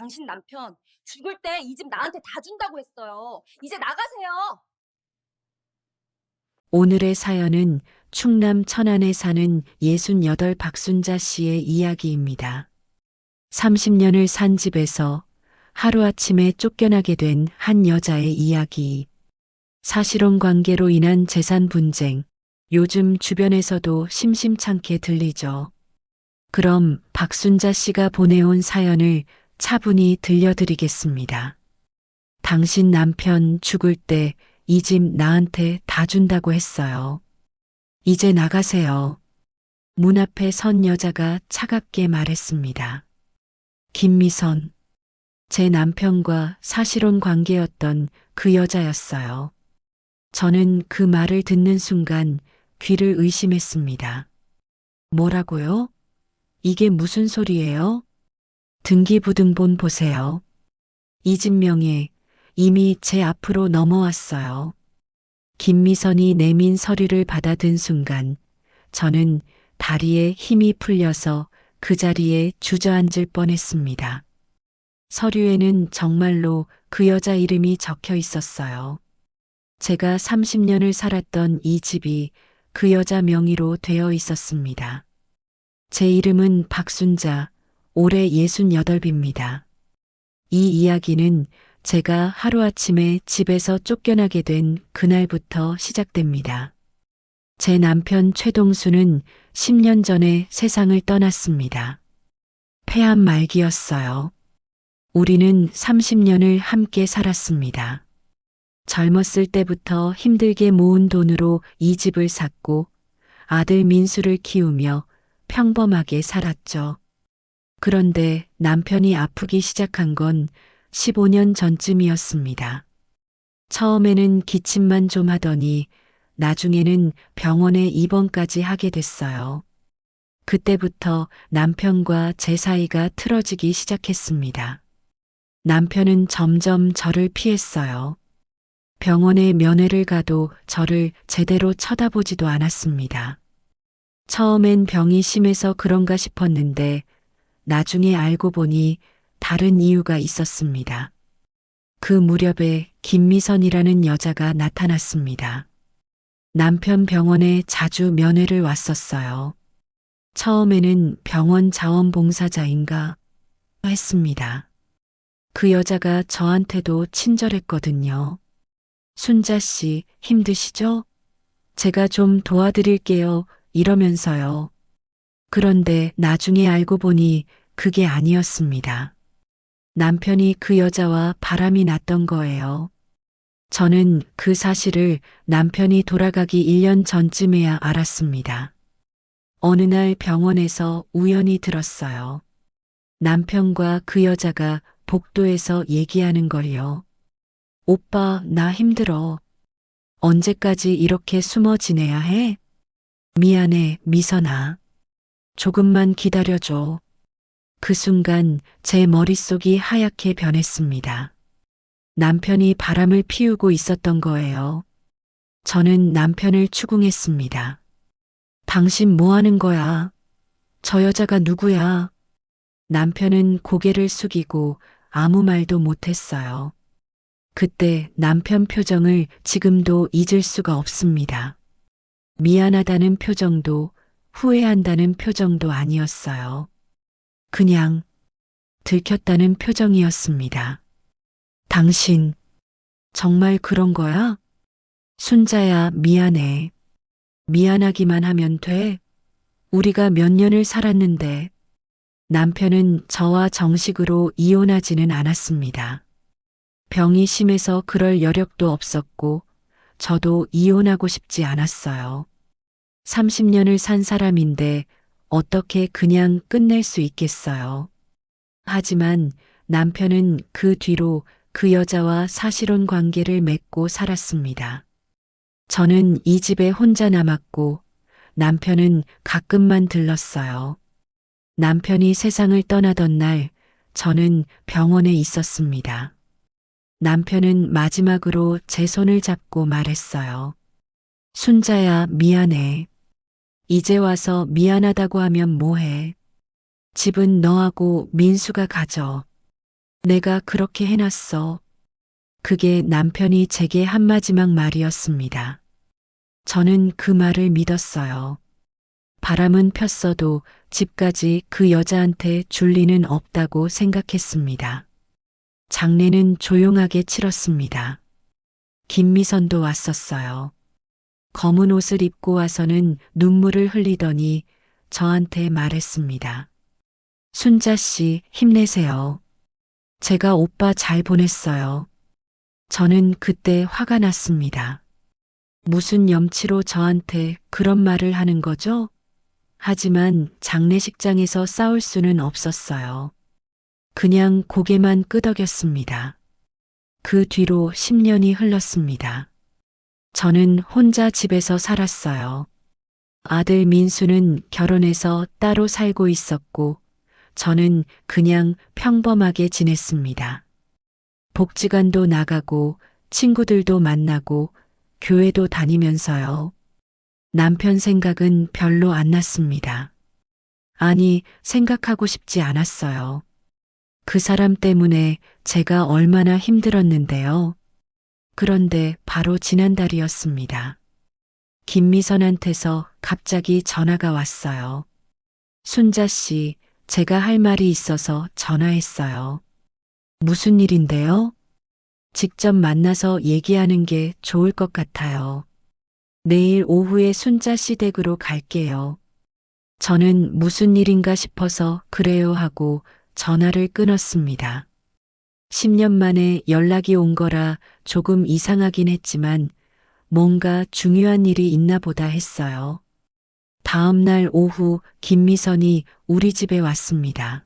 당신 남편 죽을 때 이 집 나한테 다 준다고 했어요. 이제 나가세요. 오늘의 사연은 충남 천안에 사는 68 박순자 씨의 이야기입니다. 30년을 산 집에서 하루아침에 쫓겨나게 된 한 여자의 이야기. 사실혼 관계로 인한 재산 분쟁. 요즘 주변에서도 심심찮게 들리죠. 그럼 박순자 씨가 보내온 사연을 차분히 들려드리겠습니다. 당신 남편 죽을 때 이 집 나한테 다 준다고 했어요. 이제 나가세요. 문 앞에 선 여자가 차갑게 말했습니다. 김미선. 제 남편과 사실혼 관계였던 그 여자였어요. 저는 그 말을 듣는 순간 귀를 의심했습니다. 뭐라고요? 이게 무슨 소리예요? 등기부등본 보세요. 이 집 명의 이미 제 앞으로 넘어왔어요. 김미선이 내민 서류를 받아든 순간 저는 다리에 힘이 풀려서 그 자리에 주저앉을 뻔했습니다. 서류에는 정말로 그 여자 이름이 적혀 있었어요. 제가 30년을 살았던 이 집이 그 여자 명의로 되어 있었습니다. 제 이름은 박순자, 올해 68입니다. 이 이야기는 제가 하루아침에 집에서 쫓겨나게 된 그날부터 시작됩니다. 제 남편 최동수는 10년 전에 세상을 떠났습니다. 폐암 말기였어요. 우리는 30년을 함께 살았습니다. 젊었을 때부터 힘들게 모은 돈으로 이 집을 샀고 아들 민수를 키우며 평범하게 살았죠. 그런데 남편이 아프기 시작한 건 15년 전쯤이었습니다. 처음에는 기침만 좀 하더니 나중에는 병원에 입원까지 하게 됐어요. 그때부터 남편과 제 사이가 틀어지기 시작했습니다. 남편은 점점 저를 피했어요. 병원에 면회를 가도 저를 제대로 쳐다보지도 않았습니다. 처음엔 병이 심해서 그런가 싶었는데 나중에 알고 보니 다른 이유가 있었습니다. 그 무렵에 김미선이라는 여자가 나타났습니다. 남편 병원에 자주 면회를 왔었어요. 처음에는 병원 자원봉사자인가 했습니다. 그 여자가 저한테도 친절했거든요. 순자 씨, 힘드시죠? 제가 좀 도와드릴게요. 이러면서요. 그런데 나중에 알고 보니 그게 아니었습니다. 남편이 그 여자와 바람이 났던 거예요. 저는 그 사실을 남편이 돌아가기 1년 전쯤에야 알았습니다. 어느 날 병원에서 우연히 들었어요. 남편과 그 여자가 복도에서 얘기하는 걸요. 오빠, 나 힘들어. 언제까지 이렇게 숨어 지내야 해? 미안해, 미선아. 조금만 기다려줘. 그 순간 제 머릿속이 하얗게 변했습니다. 남편이 바람을 피우고 있었던 거예요. 저는 남편을 추궁했습니다. 당신 뭐 하는 거야? 저 여자가 누구야? 남편은 고개를 숙이고 아무 말도 못했어요. 그때 남편 표정을 지금도 잊을 수가 없습니다. 미안하다는 표정도 후회한다는 표정도 아니었어요. 그냥 들켰다는 표정이었습니다. 당신 정말 그런 거야? 순자야, 미안해. 미안하기만 하면 돼. 우리가 몇 년을 살았는데 남편은 저와 정식으로 이혼하지는 않았습니다. 병이 심해서 그럴 여력도 없었고 저도 이혼하고 싶지 않았어요. 30년을 산 사람인데 어떻게 그냥 끝낼 수 있겠어요. 하지만 남편은 그 뒤로 그 여자와 사실혼 관계를 맺고 살았습니다. 저는 이 집에 혼자 남았고 남편은 가끔만 들렀어요. 남편이 세상을 떠나던 날 저는 병원에 있었습니다. 남편은 마지막으로 제 손을 잡고 말했어요. 순자야, 미안해. 이제 와서 미안하다고 하면 뭐해. 집은 너하고 민수가 가져. 내가 그렇게 해놨어. 그게 남편이 제게 한 마지막 말이었습니다. 저는 그 말을 믿었어요. 바람은 폈어도 집까지 그 여자한테 줄 리는 없다고 생각했습니다. 장례는 조용하게 치렀습니다. 김미선도 왔었어요. 검은 옷을 입고 와서는 눈물을 흘리더니 저한테 말했습니다. 순자 씨, 힘내세요. 제가 오빠 잘 보냈어요. 저는 그때 화가 났습니다. 무슨 염치로 저한테 그런 말을 하는 거죠? 하지만 장례식장에서 싸울 수는 없었어요. 그냥 고개만 끄덕였습니다. 그 뒤로 10년이 흘렀습니다. 저는 혼자 집에서 살았어요. 아들 민수는 결혼해서 따로 살고 있었고, 저는 그냥 평범하게 지냈습니다. 복지관도 나가고, 친구들도 만나고, 교회도 다니면서요. 남편 생각은 별로 안 났습니다. 아니, 생각하고 싶지 않았어요. 그 사람 때문에 제가 얼마나 힘들었는데요. 그런데 바로 지난달이었습니다. 김미선한테서 갑자기 전화가 왔어요. 순자 씨, 제가 할 말이 있어서 전화했어요. 무슨 일인데요? 직접 만나서 얘기하는 게 좋을 것 같아요. 내일 오후에 순자 씨 댁으로 갈게요. 저는 무슨 일인가 싶어서 그래요 하고 전화를 끊었습니다. 10년 만에 연락이 온 거라 조금 이상하긴 했지만 뭔가 중요한 일이 있나 보다 했어요. 다음 날 오후 김미선이 우리 집에 왔습니다.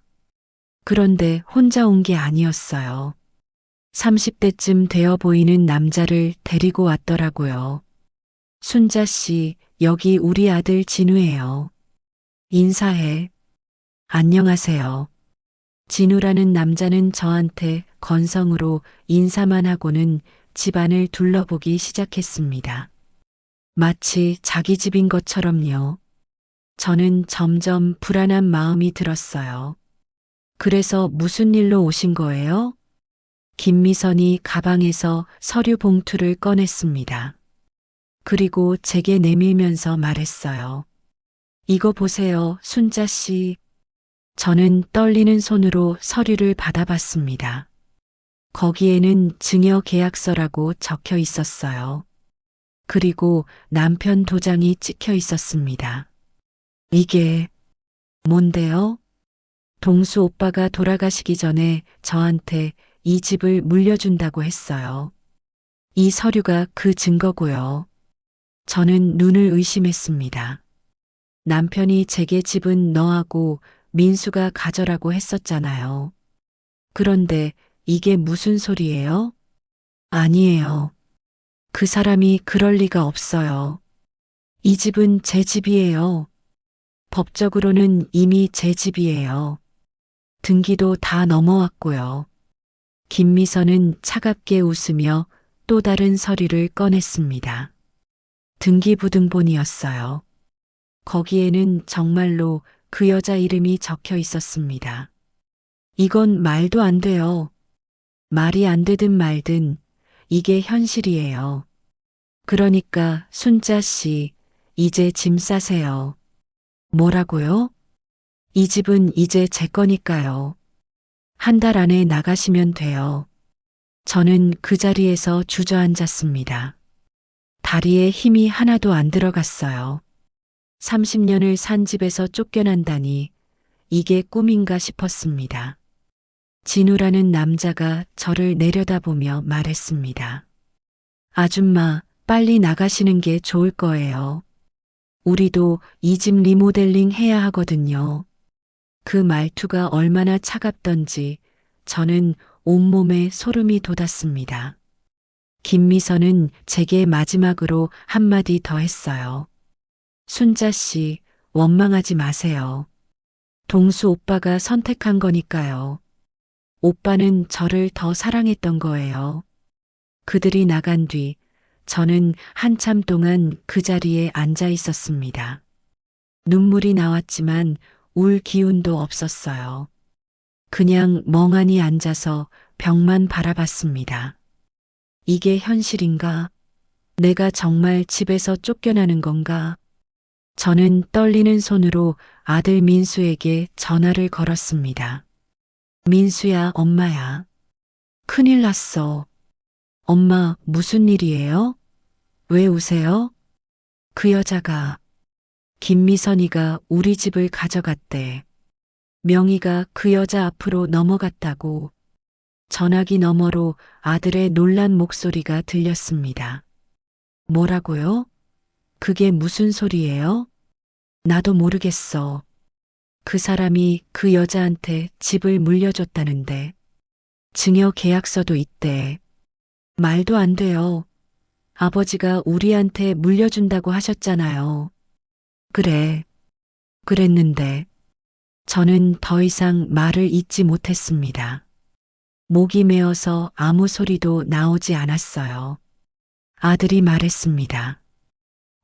그런데 혼자 온 게 아니었어요. 30대쯤 되어 보이는 남자를 데리고 왔더라고요. 순자 씨, 여기 우리 아들 진우예요. 인사해. 안녕하세요. 진우라는 남자는 저한테 건성으로 인사만 하고는 집안을 둘러보기 시작했습니다. 마치 자기 집인 것처럼요. 저는 점점 불안한 마음이 들었어요. 그래서 무슨 일로 오신 거예요? 김미선이 가방에서 서류 봉투를 꺼냈습니다. 그리고 제게 내밀면서 말했어요. 이거 보세요, 순자 씨. 저는 떨리는 손으로 서류를 받아봤습니다. 거기에는 증여 계약서라고 적혀 있었어요. 그리고 남편 도장이 찍혀 있었습니다. 이게 뭔데요? 동수 오빠가 돌아가시기 전에 저한테 이 집을 물려준다고 했어요. 이 서류가 그 증거고요. 저는 눈을 의심했습니다. 남편이 제게 집은 너하고 민수가 가져라고 했었잖아요. 그런데 이게 무슨 소리예요? 아니에요. 그 사람이 그럴 리가 없어요. 이 집은 제 집이에요. 법적으로는 이미 제 집이에요. 등기도 다 넘어왔고요. 김미선은 차갑게 웃으며 또 다른 서류를 꺼냈습니다. 등기부등본이었어요. 거기에는 정말로 그 여자 이름이 적혀 있었습니다. 이건 말도 안 돼요. 말이 안 되든 말든 이게 현실이에요. 그러니까 순자 씨, 이제 짐 싸세요. 뭐라고요? 이 집은 이제 제 거니까요. 한 달 안에 나가시면 돼요. 저는 그 자리에서 주저앉았습니다. 다리에 힘이 하나도 안 들어갔어요. 30년을 산 집에서 쫓겨난다니 이게 꿈인가 싶었습니다. 진우라는 남자가 저를 내려다보며 말했습니다. 아줌마, 빨리 나가시는 게 좋을 거예요. 우리도 이 집 리모델링 해야 하거든요. 그 말투가 얼마나 차갑던지 저는 온몸에 소름이 돋았습니다. 김미선은 제게 마지막으로 한마디 더 했어요. 순자 씨, 원망하지 마세요. 동수 오빠가 선택한 거니까요. 오빠는 저를 더 사랑했던 거예요. 그들이 나간 뒤 저는 한참 동안 그 자리에 앉아 있었습니다. 눈물이 나왔지만 울 기운도 없었어요. 그냥 멍하니 앉아서 벽만 바라봤습니다. 이게 현실인가? 내가 정말 집에서 쫓겨나는 건가? 저는 떨리는 손으로 아들 민수에게 전화를 걸었습니다. 민수야, 엄마야. 큰일 났어. 엄마, 무슨 일이에요? 왜 우세요? 그 여자가, 김미선이가 우리 집을 가져갔대. 명의가 그 여자 앞으로 넘어갔다고. 전화기 너머로 아들의 놀란 목소리가 들렸습니다. 뭐라고요? 그게 무슨 소리예요? 나도 모르겠어. 그 사람이 그 여자한테 집을 물려줬다는데. 증여 계약서도 있대. 말도 안 돼요. 아버지가 우리한테 물려준다고 하셨잖아요. 그래. 그랬는데. 저는 더 이상 말을 잇지 못했습니다. 목이 메어서 아무 소리도 나오지 않았어요. 아들이 말했습니다.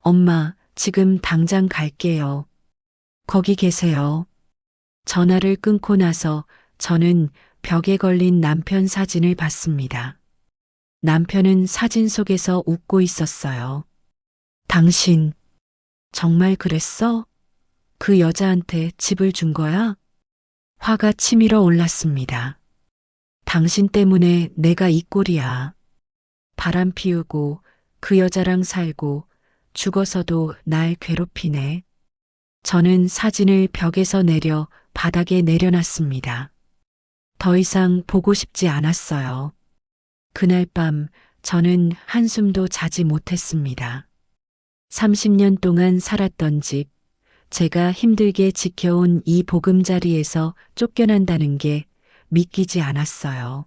엄마, 지금 당장 갈게요. 거기 계세요. 전화를 끊고 나서 저는 벽에 걸린 남편 사진을 봤습니다. 남편은 사진 속에서 웃고 있었어요. 당신, 정말 그랬어? 그 여자한테 집을 준 거야? 화가 치밀어 올랐습니다. 당신 때문에 내가 이 꼴이야. 바람 피우고 그 여자랑 살고 죽어서도 날 괴롭히네. 저는 사진을 벽에서 내려 바닥에 내려놨습니다. 더 이상 보고 싶지 않았어요. 그날 밤 저는 한숨도 자지 못했습니다. 30년 동안 살았던 집, 제가 힘들게 지켜온 이 보금자리에서 쫓겨난다는 게 믿기지 않았어요.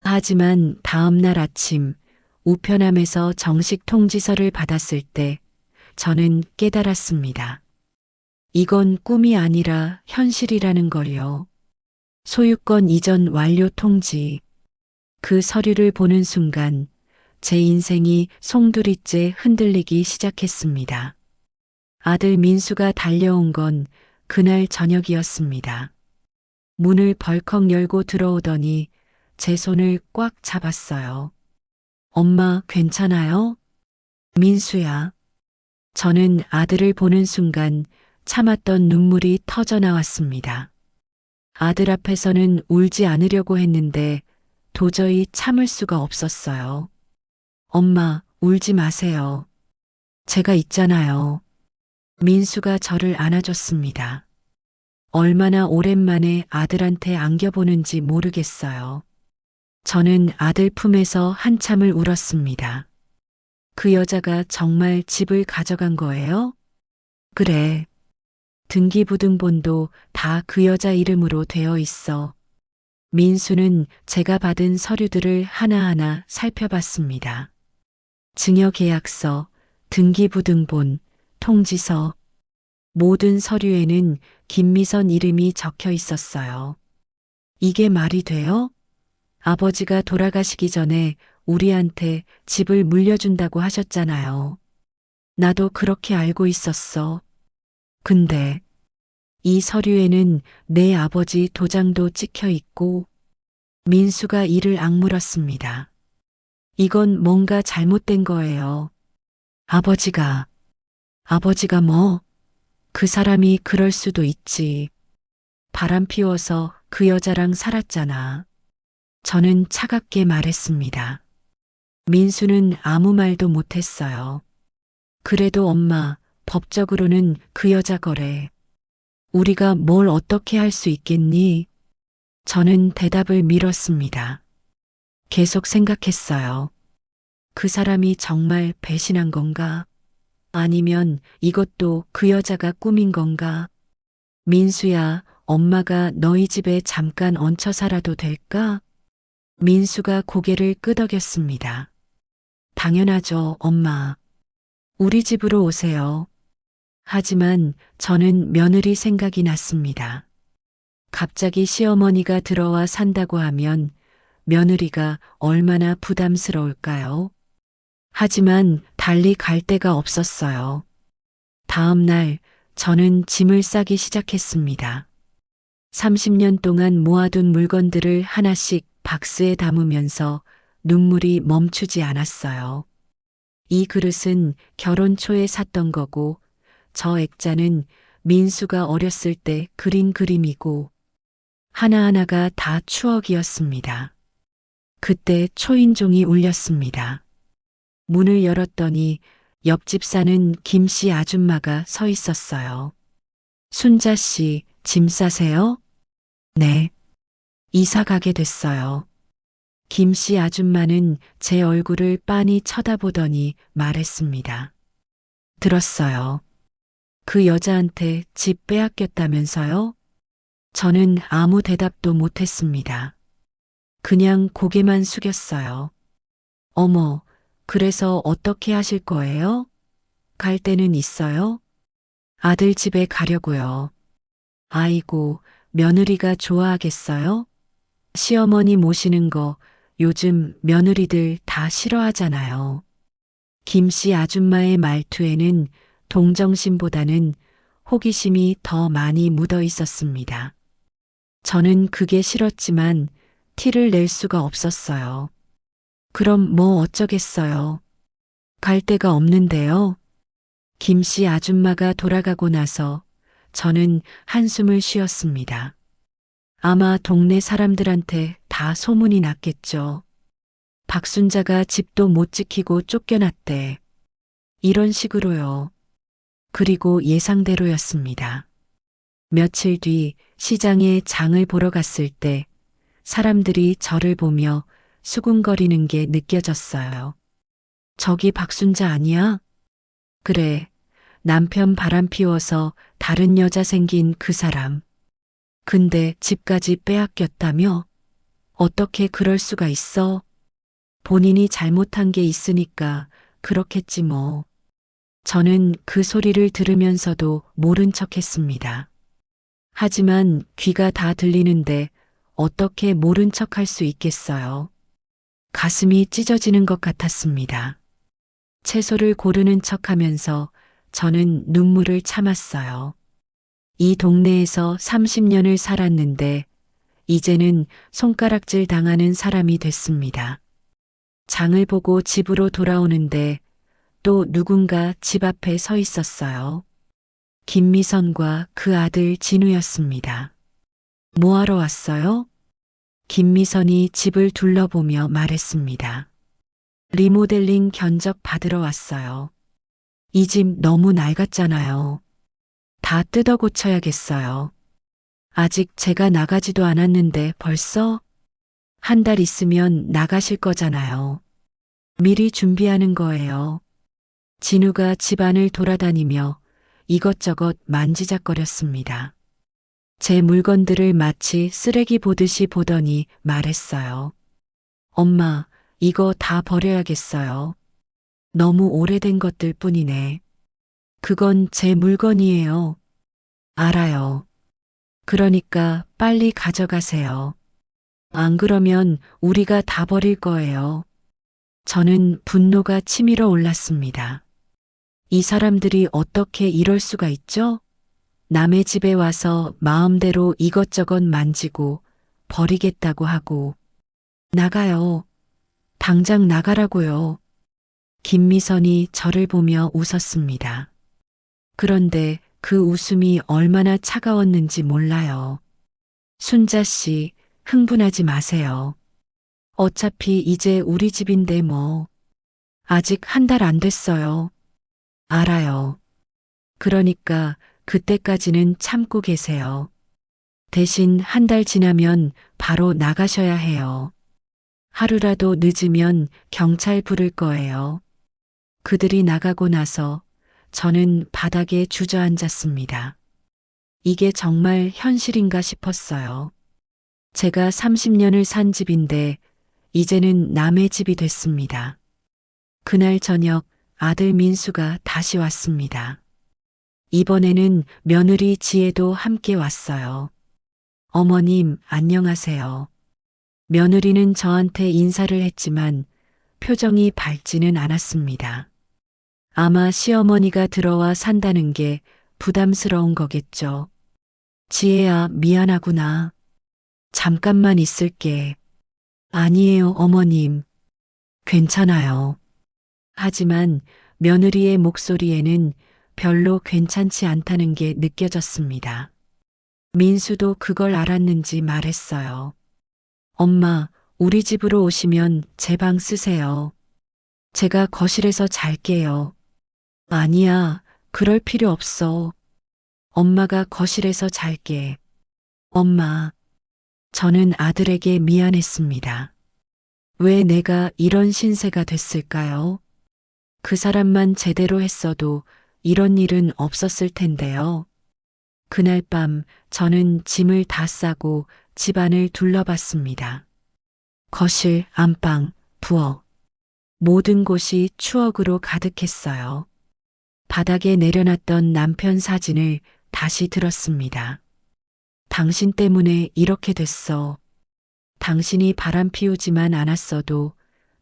하지만 다음 날 아침 우편함에서 정식 통지서를 받았을 때 저는 깨달았습니다. 이건 꿈이 아니라 현실이라는 걸요. 소유권 이전 완료 통지. 그 서류를 보는 순간 제 인생이 송두리째 흔들리기 시작했습니다. 아들 민수가 달려온 건 그날 저녁이었습니다. 문을 벌컥 열고 들어오더니 제 손을 꽉 잡았어요. 엄마, 괜찮아요? 민수야. 저는 아들을 보는 순간 참았던 눈물이 터져 나왔습니다. 아들 앞에서는 울지 않으려고 했는데 도저히 참을 수가 없었어요. 엄마, 울지 마세요. 제가 있잖아요. 민수가 저를 안아줬습니다. 얼마나 오랜만에 아들한테 안겨보는지 모르겠어요. 저는 아들 품에서 한참을 울었습니다. 그 여자가 정말 집을 가져간 거예요? 그래. 등기부등본도 다 그 여자 이름으로 되어 있어. 민수는 제가 받은 서류들을 하나하나 살펴봤습니다. 증여계약서, 등기부등본, 통지서, 모든 서류에는 김미선 이름이 적혀 있었어요. 이게 말이 돼요? 아버지가 돌아가시기 전에 우리한테 집을 물려준다고 하셨잖아요. 나도 그렇게 알고 있었어. 근데 이 서류에는 내 아버지 도장도 찍혀 있고. 민수가 이를 악물었습니다. 이건 뭔가 잘못된 거예요. 아버지가 뭐? 그 사람이 그럴 수도 있지. 바람 피워서 그 여자랑 살았잖아. 저는 차갑게 말했습니다. 민수는 아무 말도 못했어요. 그래도 엄마, 법적으로는 그 여자 거래. 우리가 뭘 어떻게 할 수 있겠니? 저는 대답을 미뤘습니다. 계속 생각했어요. 그 사람이 정말 배신한 건가? 아니면 이것도 그 여자가 꾸민 건가? 민수야, 엄마가 너희 집에 잠깐 얹혀 살아도 될까? 민수가 고개를 끄덕였습니다. 당연하죠, 엄마. 우리 집으로 오세요. 하지만 저는 며느리 생각이 났습니다. 갑자기 시어머니가 들어와 산다고 하면 며느리가 얼마나 부담스러울까요? 하지만 달리 갈 데가 없었어요. 다음 날 저는 짐을 싸기 시작했습니다. 30년 동안 모아둔 물건들을 하나씩 박스에 담으면서 눈물이 멈추지 않았어요. 이 그릇은 결혼 초에 샀던 거고, 저 액자는 민수가 어렸을 때 그린 그림이고, 하나하나가 다 추억이었습니다. 그때 초인종이 울렸습니다. 문을 열었더니 옆집 사는 김 씨 아줌마가 서 있었어요. 순자 씨, 짐 싸세요? 네. 이사 가게 됐어요. 김 씨 아줌마는 제 얼굴을 빤히 쳐다보더니 말했습니다. 들었어요. 그 여자한테 집 빼앗겼다면서요? 저는 아무 대답도 못했습니다. 그냥 고개만 숙였어요. 어머, 그래서 어떻게 하실 거예요? 갈 데는 있어요? 아들 집에 가려고요. 아이고, 며느리가 좋아하겠어요? 시어머니 모시는 거 요즘 며느리들 다 싫어하잖아요. 김씨 아줌마의 말투에는 동정심보다는 호기심이 더 많이 묻어 있었습니다. 저는 그게 싫었지만 티를 낼 수가 없었어요. 그럼 뭐 어쩌겠어요. 갈 데가 없는데요. 김씨 아줌마가 돌아가고 나서 저는 한숨을 쉬었습니다. 아마 동네 사람들한테 다 소문이 났겠죠. 박순자가 집도 못 지키고 쫓겨났대. 이런 식으로요. 그리고 예상대로였습니다. 며칠 뒤 시장에 장을 보러 갔을 때 사람들이 저를 보며 수군거리는 게 느껴졌어요. 저기 박순자 아니야? 그래, 남편 바람 피워서 다른 여자 생긴 그 사람. 근데 집까지 빼앗겼다며? 어떻게 그럴 수가 있어? 본인이 잘못한 게 있으니까 그렇겠지 뭐. 저는 그 소리를 들으면서도 모른 척 했습니다. 하지만 귀가 다 들리는데 어떻게 모른 척 할 수 있겠어요? 가슴이 찢어지는 것 같았습니다. 채소를 고르는 척 하면서 저는 눈물을 참았어요. 이 동네에서 30년을 살았는데 이제는 손가락질 당하는 사람이 됐습니다. 장을 보고 집으로 돌아오는데 또 누군가 집 앞에 서 있었어요. 김미선과 그 아들 진우였습니다. 뭐하러 왔어요? 김미선이 집을 둘러보며 말했습니다. 리모델링 견적 받으러 왔어요. 이 집 너무 낡았잖아요. 다 뜯어 고쳐야겠어요. 아직 제가 나가지도 않았는데 벌써? 한 달 있으면 나가실 거잖아요. 미리 준비하는 거예요. 진우가 집안을 돌아다니며 이것저것 만지작거렸습니다. 제 물건들을 마치 쓰레기 보듯이 보더니 말했어요. 엄마, 이거 다 버려야겠어요. 너무 오래된 것들 뿐이네. 그건 제 물건이에요. 알아요. 그러니까 빨리 가져가세요. 안 그러면 우리가 다 버릴 거예요. 저는 분노가 치밀어 올랐습니다. 이 사람들이 어떻게 이럴 수가 있죠? 남의 집에 와서 마음대로 이것저것 만지고 버리겠다고 하고. 나가요. 당장 나가라고요. 김미선이 저를 보며 웃었습니다. 그런데 그 웃음이 얼마나 차가웠는지 몰라요. 순자 씨, 흥분하지 마세요. 어차피 이제 우리 집인데 뭐. 아직 한 달 안 됐어요. 알아요. 그러니까 그때까지는 참고 계세요. 대신 한 달 지나면 바로 나가셔야 해요. 하루라도 늦으면 경찰 부를 거예요. 그들이 나가고 나서 저는 바닥에 주저앉았습니다. 이게 정말 현실인가 싶었어요. 제가 30년을 산 집인데 이제는 남의 집이 됐습니다. 그날 저녁 아들 민수가 다시 왔습니다. 이번에는 며느리 지혜도 함께 왔어요. 어머님, 안녕하세요. 며느리는 저한테 인사를 했지만 표정이 밝지는 않았습니다. 아마 시어머니가 들어와 산다는 게 부담스러운 거겠죠. 지혜야, 미안하구나. 잠깐만 있을게. 아니에요, 어머님. 괜찮아요. 하지만 며느리의 목소리에는 별로 괜찮지 않다는 게 느껴졌습니다. 민수도 그걸 알았는지 말했어요. 엄마, 우리 집으로 오시면 제 방 쓰세요. 제가 거실에서 잘게요. 아니야, 그럴 필요 없어. 엄마가 거실에서 잘게. 엄마, 저는 아들에게 미안했습니다. 왜 내가 이런 신세가 됐을까요? 그 사람만 제대로 했어도 이런 일은 없었을 텐데요. 그날 밤 저는 짐을 다 싸고 집안을 둘러봤습니다. 거실, 안방, 부엌. 모든 곳이 추억으로 가득했어요. 바닥에 내려놨던 남편 사진을 다시 들었습니다. 당신 때문에 이렇게 됐어. 당신이 바람 피우지만 않았어도,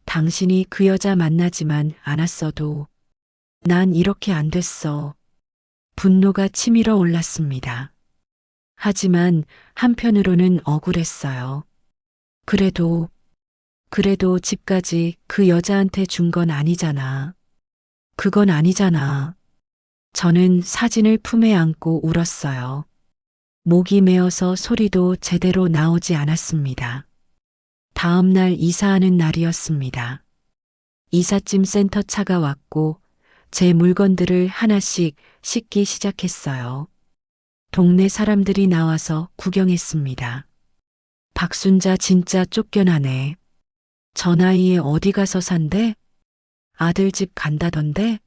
당신이 그 여자 만나지만 않았어도, 난 이렇게 안 됐어. 분노가 치밀어 올랐습니다. 하지만 한편으로는 억울했어요. 그래도 집까지 그 여자한테 준 건 아니잖아. 그건 아니잖아. 저는 사진을 품에 안고 울었어요. 목이 메어서 소리도 제대로 나오지 않았습니다. 다음 날 이사하는 날이었습니다. 이삿짐 센터 차가 왔고 제 물건들을 하나씩 싣기 시작했어요. 동네 사람들이 나와서 구경했습니다. 박순자 진짜 쫓겨나네. 저 나이에 어디 가서 산대? 아들 집 간다던데?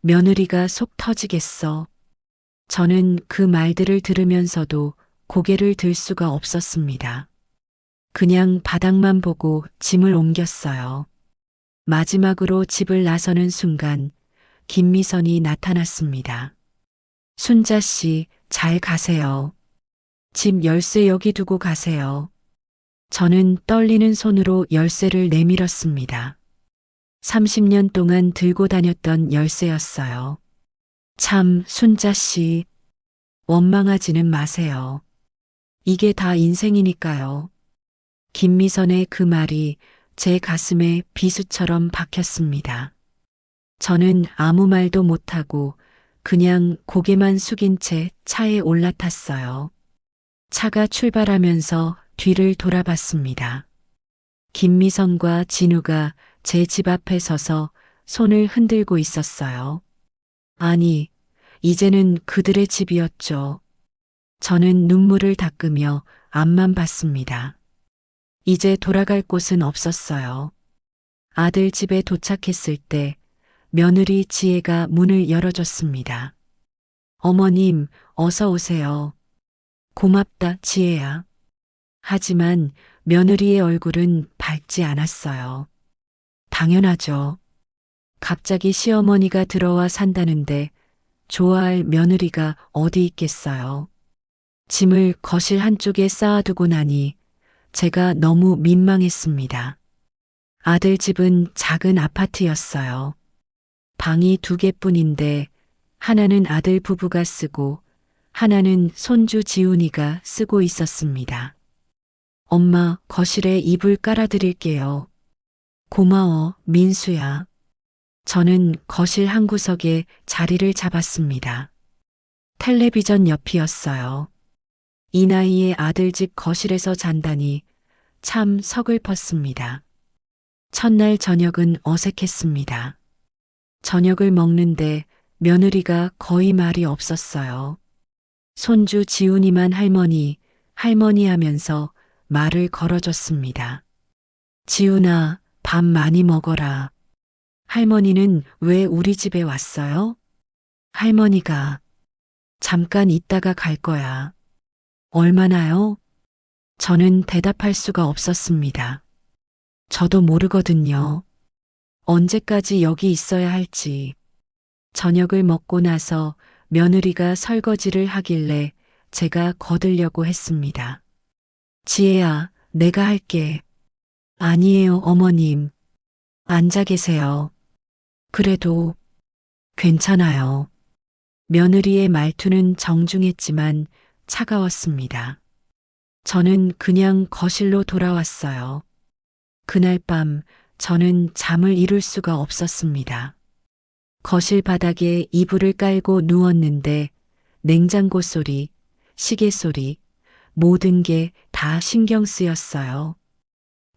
며느리가 속 터지겠어. 저는 그 말들을 들으면서도 고개를 들 수가 없었습니다. 그냥 바닥만 보고 짐을 옮겼어요. 마지막으로 집을 나서는 순간 김미선이 나타났습니다. 순자 씨, 잘 가세요. 집 열쇠 여기 두고 가세요. 저는 떨리는 손으로 열쇠를 내밀었습니다. 30년 동안 들고 다녔던 열쇠였어요. 참, 순자 씨, 원망하지는 마세요. 이게 다 인생이니까요. 김미선의 그 말이 제 가슴에 비수처럼 박혔습니다. 저는 아무 말도 못하고 그냥 고개만 숙인 채 차에 올라탔어요. 차가 출발하면서 뒤를 돌아봤습니다. 김미선과 진우가 제 집 앞에 서서 손을 흔들고 있었어요. 아니, 이제는 그들의 집이었죠. 저는 눈물을 닦으며 앞만 봤습니다. 이제 돌아갈 곳은 없었어요. 아들 집에 도착했을 때 며느리 지혜가 문을 열어줬습니다. 어머님, 어서 오세요. 고맙다, 지혜야. 하지만 며느리의 얼굴은 밝지 않았어요. 당연하죠. 갑자기 시어머니가 들어와 산다는데 좋아할 며느리가 어디 있겠어요. 짐을 거실 한쪽에 쌓아두고 나니 제가 너무 민망했습니다. 아들 집은 작은 아파트였어요. 방이 2개뿐인데 하나는 아들 부부가 쓰고 하나는 손주 지훈이가 쓰고 있었습니다. 엄마, 거실에 이불 깔아드릴게요. 고마워, 민수야. 저는 거실 한 구석에 자리를 잡았습니다. 텔레비전 옆이었어요. 이 나이에 아들 집 거실에서 잔다니 참 서글펐습니다. 첫날 저녁은 어색했습니다. 저녁을 먹는데 며느리가 거의 말이 없었어요. 손주 지훈이만 할머니, 할머니 하면서 말을 걸어줬습니다. 지훈아, 밥 많이 먹어라. 할머니는 왜 우리 집에 왔어요? 할머니가 잠깐 있다가 갈 거야. 얼마나요? 저는 대답할 수가 없었습니다. 저도 모르거든요. 언제까지 여기 있어야 할지. 저녁을 먹고 나서 며느리가 설거지를 하길래 제가 거들려고 했습니다. 지혜야, 내가 할게. 아니에요, 어머님. 앉아 계세요. 그래도 괜찮아요. 며느리의 말투는 정중했지만 차가웠습니다. 저는 그냥 거실로 돌아왔어요. 그날 밤 저는 잠을 이룰 수가 없었습니다. 거실 바닥에 이불을 깔고 누웠는데 냉장고 소리, 시계 소리, 모든 게 다 신경 쓰였어요.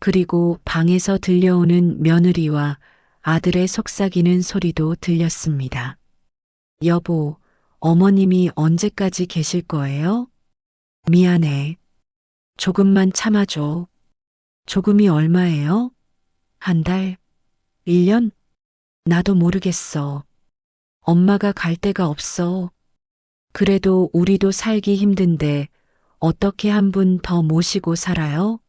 그리고 방에서 들려오는 며느리와 아들의 속삭이는 소리도 들렸습니다. 여보, 어머님이 언제까지 계실 거예요? 미안해. 조금만 참아줘. 조금이 얼마예요? 한 달? 1년? 나도 모르겠어. 엄마가 갈 데가 없어. 그래도 우리도 살기 힘든데 어떻게 한 분 더 모시고 살아요?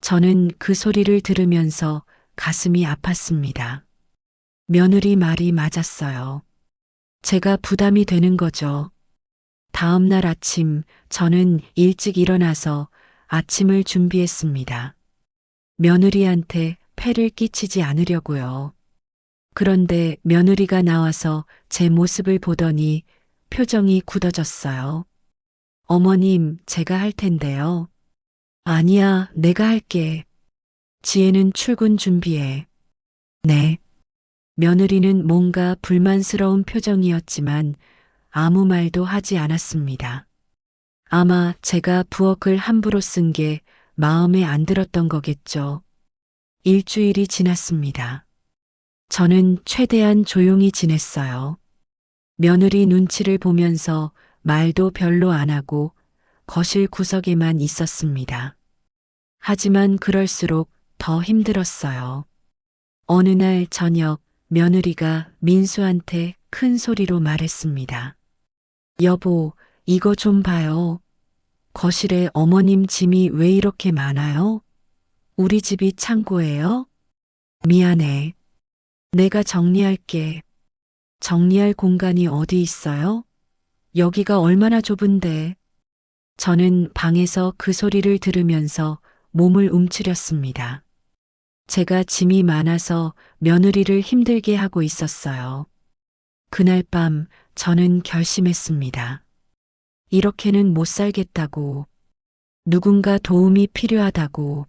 저는 그 소리를 들으면서 가슴이 아팠습니다. 며느리 말이 맞았어요. 제가 부담이 되는 거죠. 다음 날 아침 저는 일찍 일어나서 아침을 준비했습니다. 며느리한테 폐를 끼치지 않으려고요. 그런데 며느리가 나와서 제 모습을 보더니 표정이 굳어졌어요. 어머님, 제가 할 텐데요. 아니야, 내가 할게. 지혜는 출근 준비해. 네. 며느리는 뭔가 불만스러운 표정이었지만 아무 말도 하지 않았습니다. 아마 제가 부엌을 함부로 쓴 게 마음에 안 들었던 거겠죠. 일주일이 지났습니다. 저는 최대한 조용히 지냈어요. 며느리 눈치를 보면서 말도 별로 안 하고 거실 구석에만 있었습니다. 하지만 그럴수록 더 힘들었어요. 어느 날 저녁 며느리가 민수한테 큰 소리로 말했습니다. 여보, 이거 좀 봐요. 거실에 어머님 짐이 왜 이렇게 많아요? 우리 집이 창고예요? 미안해. 내가 정리할게. 정리할 공간이 어디 있어요? 여기가 얼마나 좁은데. 저는 방에서 그 소리를 들으면서 몸을 움츠렸습니다. 제가 짐이 많아서 며느리를 힘들게 하고 있었어요. 그날 밤 저는 결심했습니다. 이렇게는 못 살겠다고. 누군가 도움이 필요하다고.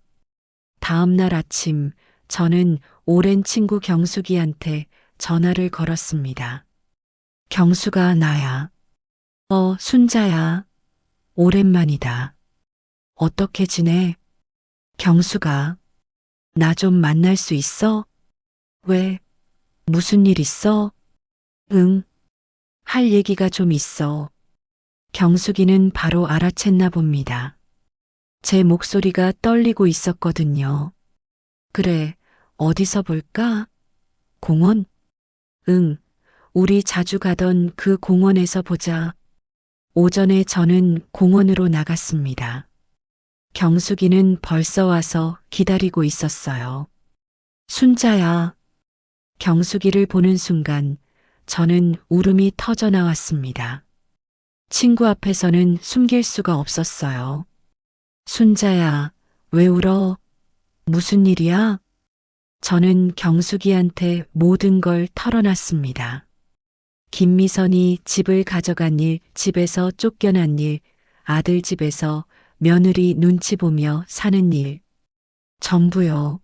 다음 날 아침 저는 오랜 친구 경숙이한테 전화를 걸었습니다. 경숙아, 나야. 순자야. 오랜만이다. 어떻게 지내? 경숙아, 나 좀 만날 수 있어? 왜? 무슨 일 있어? 응, 할 얘기가 좀 있어. 경숙이는 바로 알아챘나 봅니다. 제 목소리가 떨리고 있었거든요. 그래, 어디서 볼까? 공원? 응, 우리 자주 가던 그 공원에서 보자. 오전에 저는 공원으로 나갔습니다. 경숙이는 벌써 와서 기다리고 있었어요. 순자야. 경숙이를 보는 순간 저는 울음이 터져 나왔습니다. 친구 앞에서는 숨길 수가 없었어요. 순자야, 왜 울어? 무슨 일이야? 저는 경숙이한테 모든 걸 털어놨습니다. 김미선이 집을 가져간 일, 집에서 쫓겨난 일, 아들 집에서 며느리 눈치 보며 사는 일. 전부요.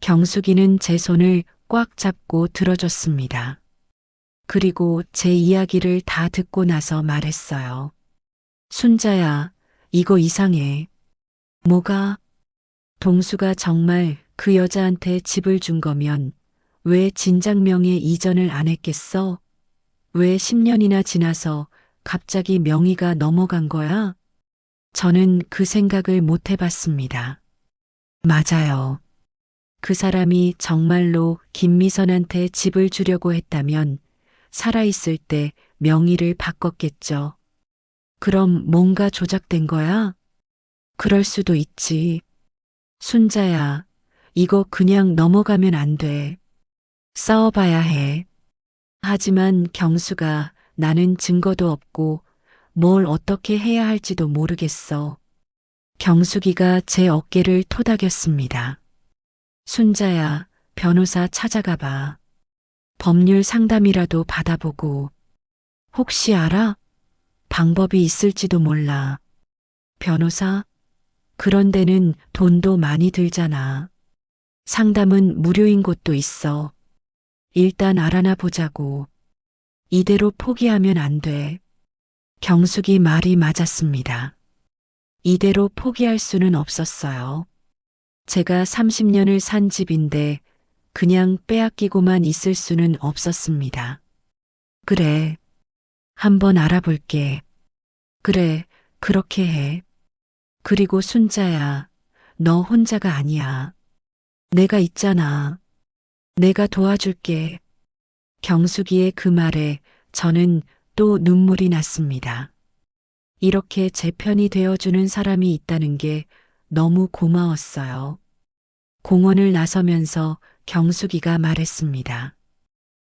경숙이는 제 손을 꽉 잡고 들어줬습니다. 그리고 제 이야기를 다 듣고 나서 말했어요. 순자야, 이거 이상해. 뭐가? 동수가 정말 그 여자한테 집을 준 거면 왜 진작명예 이전을 안 했겠어? 왜 10년이나 지나서 갑자기 명의가 넘어간 거야? 저는 그 생각을 못 해봤습니다. 맞아요. 그 사람이 정말로 김미선한테 집을 주려고 했다면 살아있을 때 명의를 바꿨겠죠. 그럼 뭔가 조작된 거야? 그럴 수도 있지. 순자야, 이거 그냥 넘어가면 안 돼. 싸워봐야 해. 하지만 경수가 나는 증거도 없고 뭘 어떻게 해야 할지도 모르겠어. 경숙이가 제 어깨를 토닥였습니다. 순자야, 변호사 찾아가 봐. 법률 상담이라도 받아보고. 혹시 알아? 방법이 있을지도 몰라. 변호사? 그런 데는 돈도 많이 들잖아. 상담은 무료인 곳도 있어. 일단 알아나 보자고. 이대로 포기하면 안 돼. 경숙이 말이 맞았습니다. 이대로 포기할 수는 없었어요. 제가 30년을 산 집인데 그냥 빼앗기고만 있을 수는 없었습니다. 그래. 한번 알아볼게. 그래, 그렇게 해. 그리고 순자야, 너 혼자가 아니야. 내가 있잖아. 내가 도와줄게. 경숙이의 그 말에 저는 또 눈물이 났습니다. 이렇게 제 편이 되어주는 사람이 있다는 게 너무 고마웠어요. 공원을 나서면서 경숙이가 말했습니다.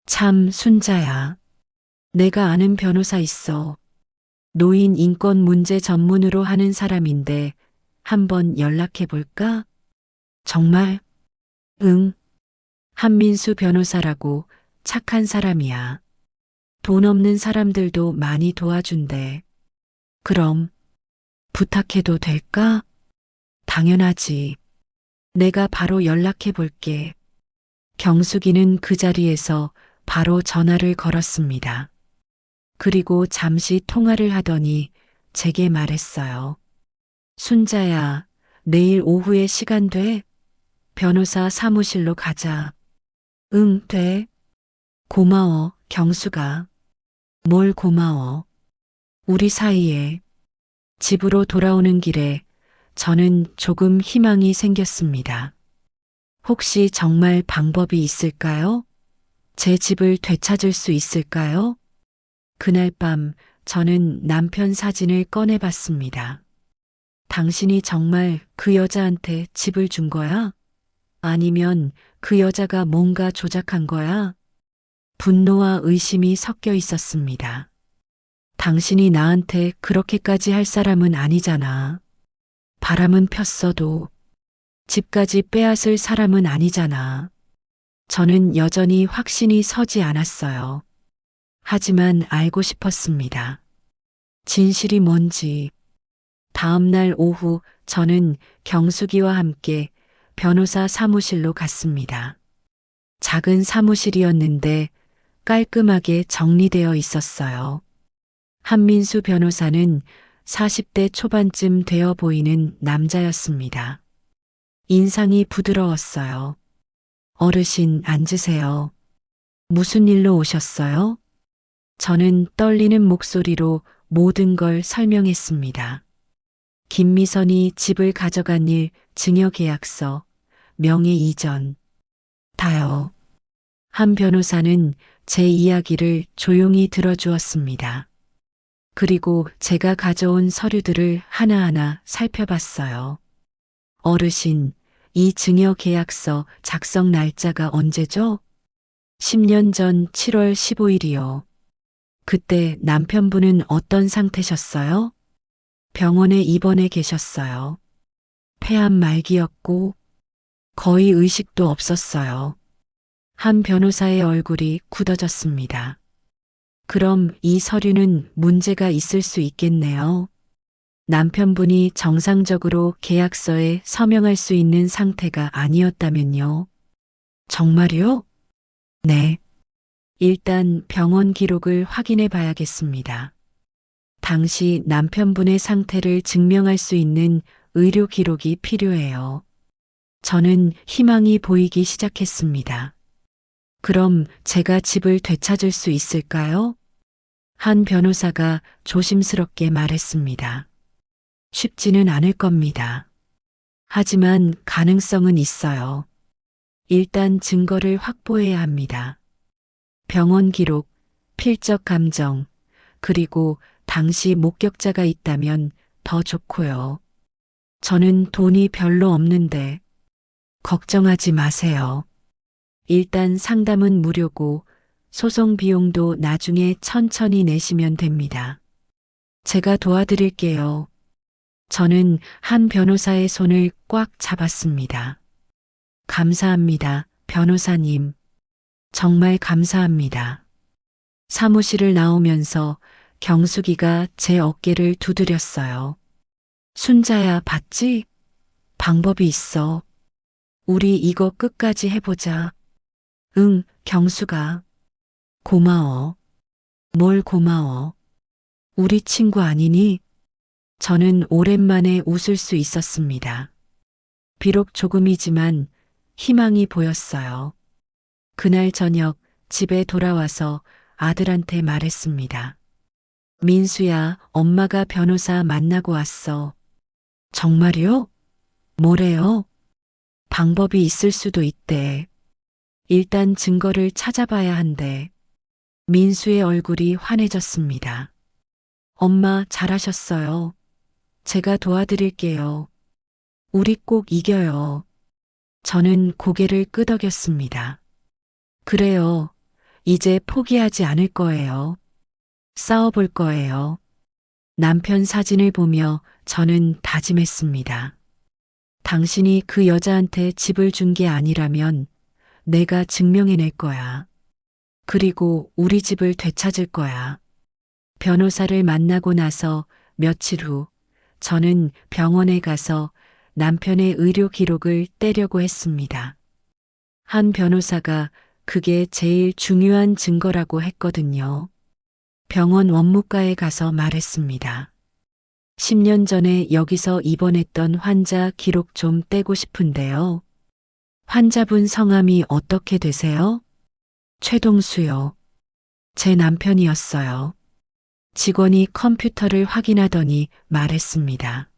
참, 순자야. 내가 아는 변호사 있어. 노인 인권 문제 전문으로 하는 사람인데 한번 연락해 볼까? 정말? 응. 한민수 변호사라고 착한 사람이야. 돈 없는 사람들도 많이 도와준대. 그럼 부탁해도 될까? 당연하지. 내가 바로 연락해 볼게. 경숙이는 그 자리에서 바로 전화를 걸었습니다. 그리고 잠시 통화를 하더니 제게 말했어요. 순자야, 내일 오후에 시간 돼? 변호사 사무실로 가자. 응, 돼. 고마워, 경수가. 뭘 고마워. 우리 사이에. 집으로 돌아오는 길에 저는 조금 희망이 생겼습니다. 혹시 정말 방법이 있을까요? 제 집을 되찾을 수 있을까요? 그날 밤 저는 남편 사진을 꺼내봤습니다. 당신이 정말 그 여자한테 집을 준 거야? 아니면 그 여자가 뭔가 조작한 거야? 분노와 의심이 섞여 있었습니다. 당신이 나한테 그렇게까지 할 사람은 아니잖아. 바람은 폈어도 집까지 빼앗을 사람은 아니잖아. 저는 여전히 확신이 서지 않았어요. 하지만 알고 싶었습니다. 진실이 뭔지. 다음 날 오후 저는 경숙이와 함께 변호사 사무실로 갔습니다. 작은 사무실이었는데 깔끔하게 정리되어 있었어요. 한민수 변호사는 40대 초반쯤 되어 보이는 남자였습니다. 인상이 부드러웠어요. 어르신, 앉으세요. 무슨 일로 오셨어요? 저는 떨리는 목소리로 모든 걸 설명했습니다. 김미선이 집을 가져간 일, 증여계약서, 명의 이전, 다요. 한 변호사는 제 이야기를 조용히 들어주었습니다. 그리고 제가 가져온 서류들을 하나하나 살펴봤어요. 어르신, 이 증여계약서 작성 날짜가 언제죠? 10년 전 7월 15일이요. 그때 남편분은 어떤 상태셨어요? 병원에 입원해 계셨어요. 폐암 말기였고 거의 의식도 없었어요. 한 변호사의 얼굴이 굳어졌습니다. 그럼 이 서류는 문제가 있을 수 있겠네요. 남편분이 정상적으로 계약서에 서명할 수 있는 상태가 아니었다면요. 정말요? 네. 일단 병원 기록을 확인해 봐야겠습니다. 당시 남편분의 상태를 증명할 수 있는 의료 기록이 필요해요. 저는 희망이 보이기 시작했습니다. 그럼 제가 집을 되찾을 수 있을까요? 한 변호사가 조심스럽게 말했습니다. 쉽지는 않을 겁니다. 하지만 가능성은 있어요. 일단 증거를 확보해야 합니다. 병원 기록, 필적 감정, 그리고 당시 목격자가 있다면 더 좋고요. 저는 돈이 별로 없는데 걱정하지 마세요. 일단 상담은 무료고 소송 비용도 나중에 천천히 내시면 됩니다. 제가 도와드릴게요. 저는 한 변호사의 손을 꽉 잡았습니다. 감사합니다, 변호사님. 정말 감사합니다. 사무실을 나오면서 경숙이가 제 어깨를 두드렸어요. 순자야, 봤지? 방법이 있어. 우리 이거 끝까지 해보자. 응, 경수가. 고마워. 뭘 고마워. 우리 친구 아니니? 저는 오랜만에 웃을 수 있었습니다. 비록 조금이지만 희망이 보였어요. 그날 저녁 집에 돌아와서 아들한테 말했습니다. 민수야, 엄마가 변호사 만나고 왔어. 정말요? 뭐래요? 방법이 있을 수도 있대. 일단 증거를 찾아봐야 한대. 민수의 얼굴이 환해졌습니다. 엄마, 잘하셨어요. 제가 도와드릴게요. 우리 꼭 이겨요. 저는 고개를 끄덕였습니다. 그래요. 이제 포기하지 않을 거예요. 싸워볼 거예요. 남편 사진을 보며 저는 다짐했습니다. 당신이 그 여자한테 집을 준 게 아니라면 내가 증명해낼 거야. 그리고 우리 집을 되찾을 거야. 변호사를 만나고 나서 며칠 후 저는 병원에 가서 남편의 의료 기록을 떼려고 했습니다. 한 변호사가 그게 제일 중요한 증거라고 했거든요. 병원 원무과에 가서 말했습니다. 10년 전에 여기서 입원했던 환자 기록 좀 떼고 싶은데요. 환자분 성함이 어떻게 되세요? 최동수요. 제 남편이었어요. 직원이 컴퓨터를 확인하더니 말했습니다.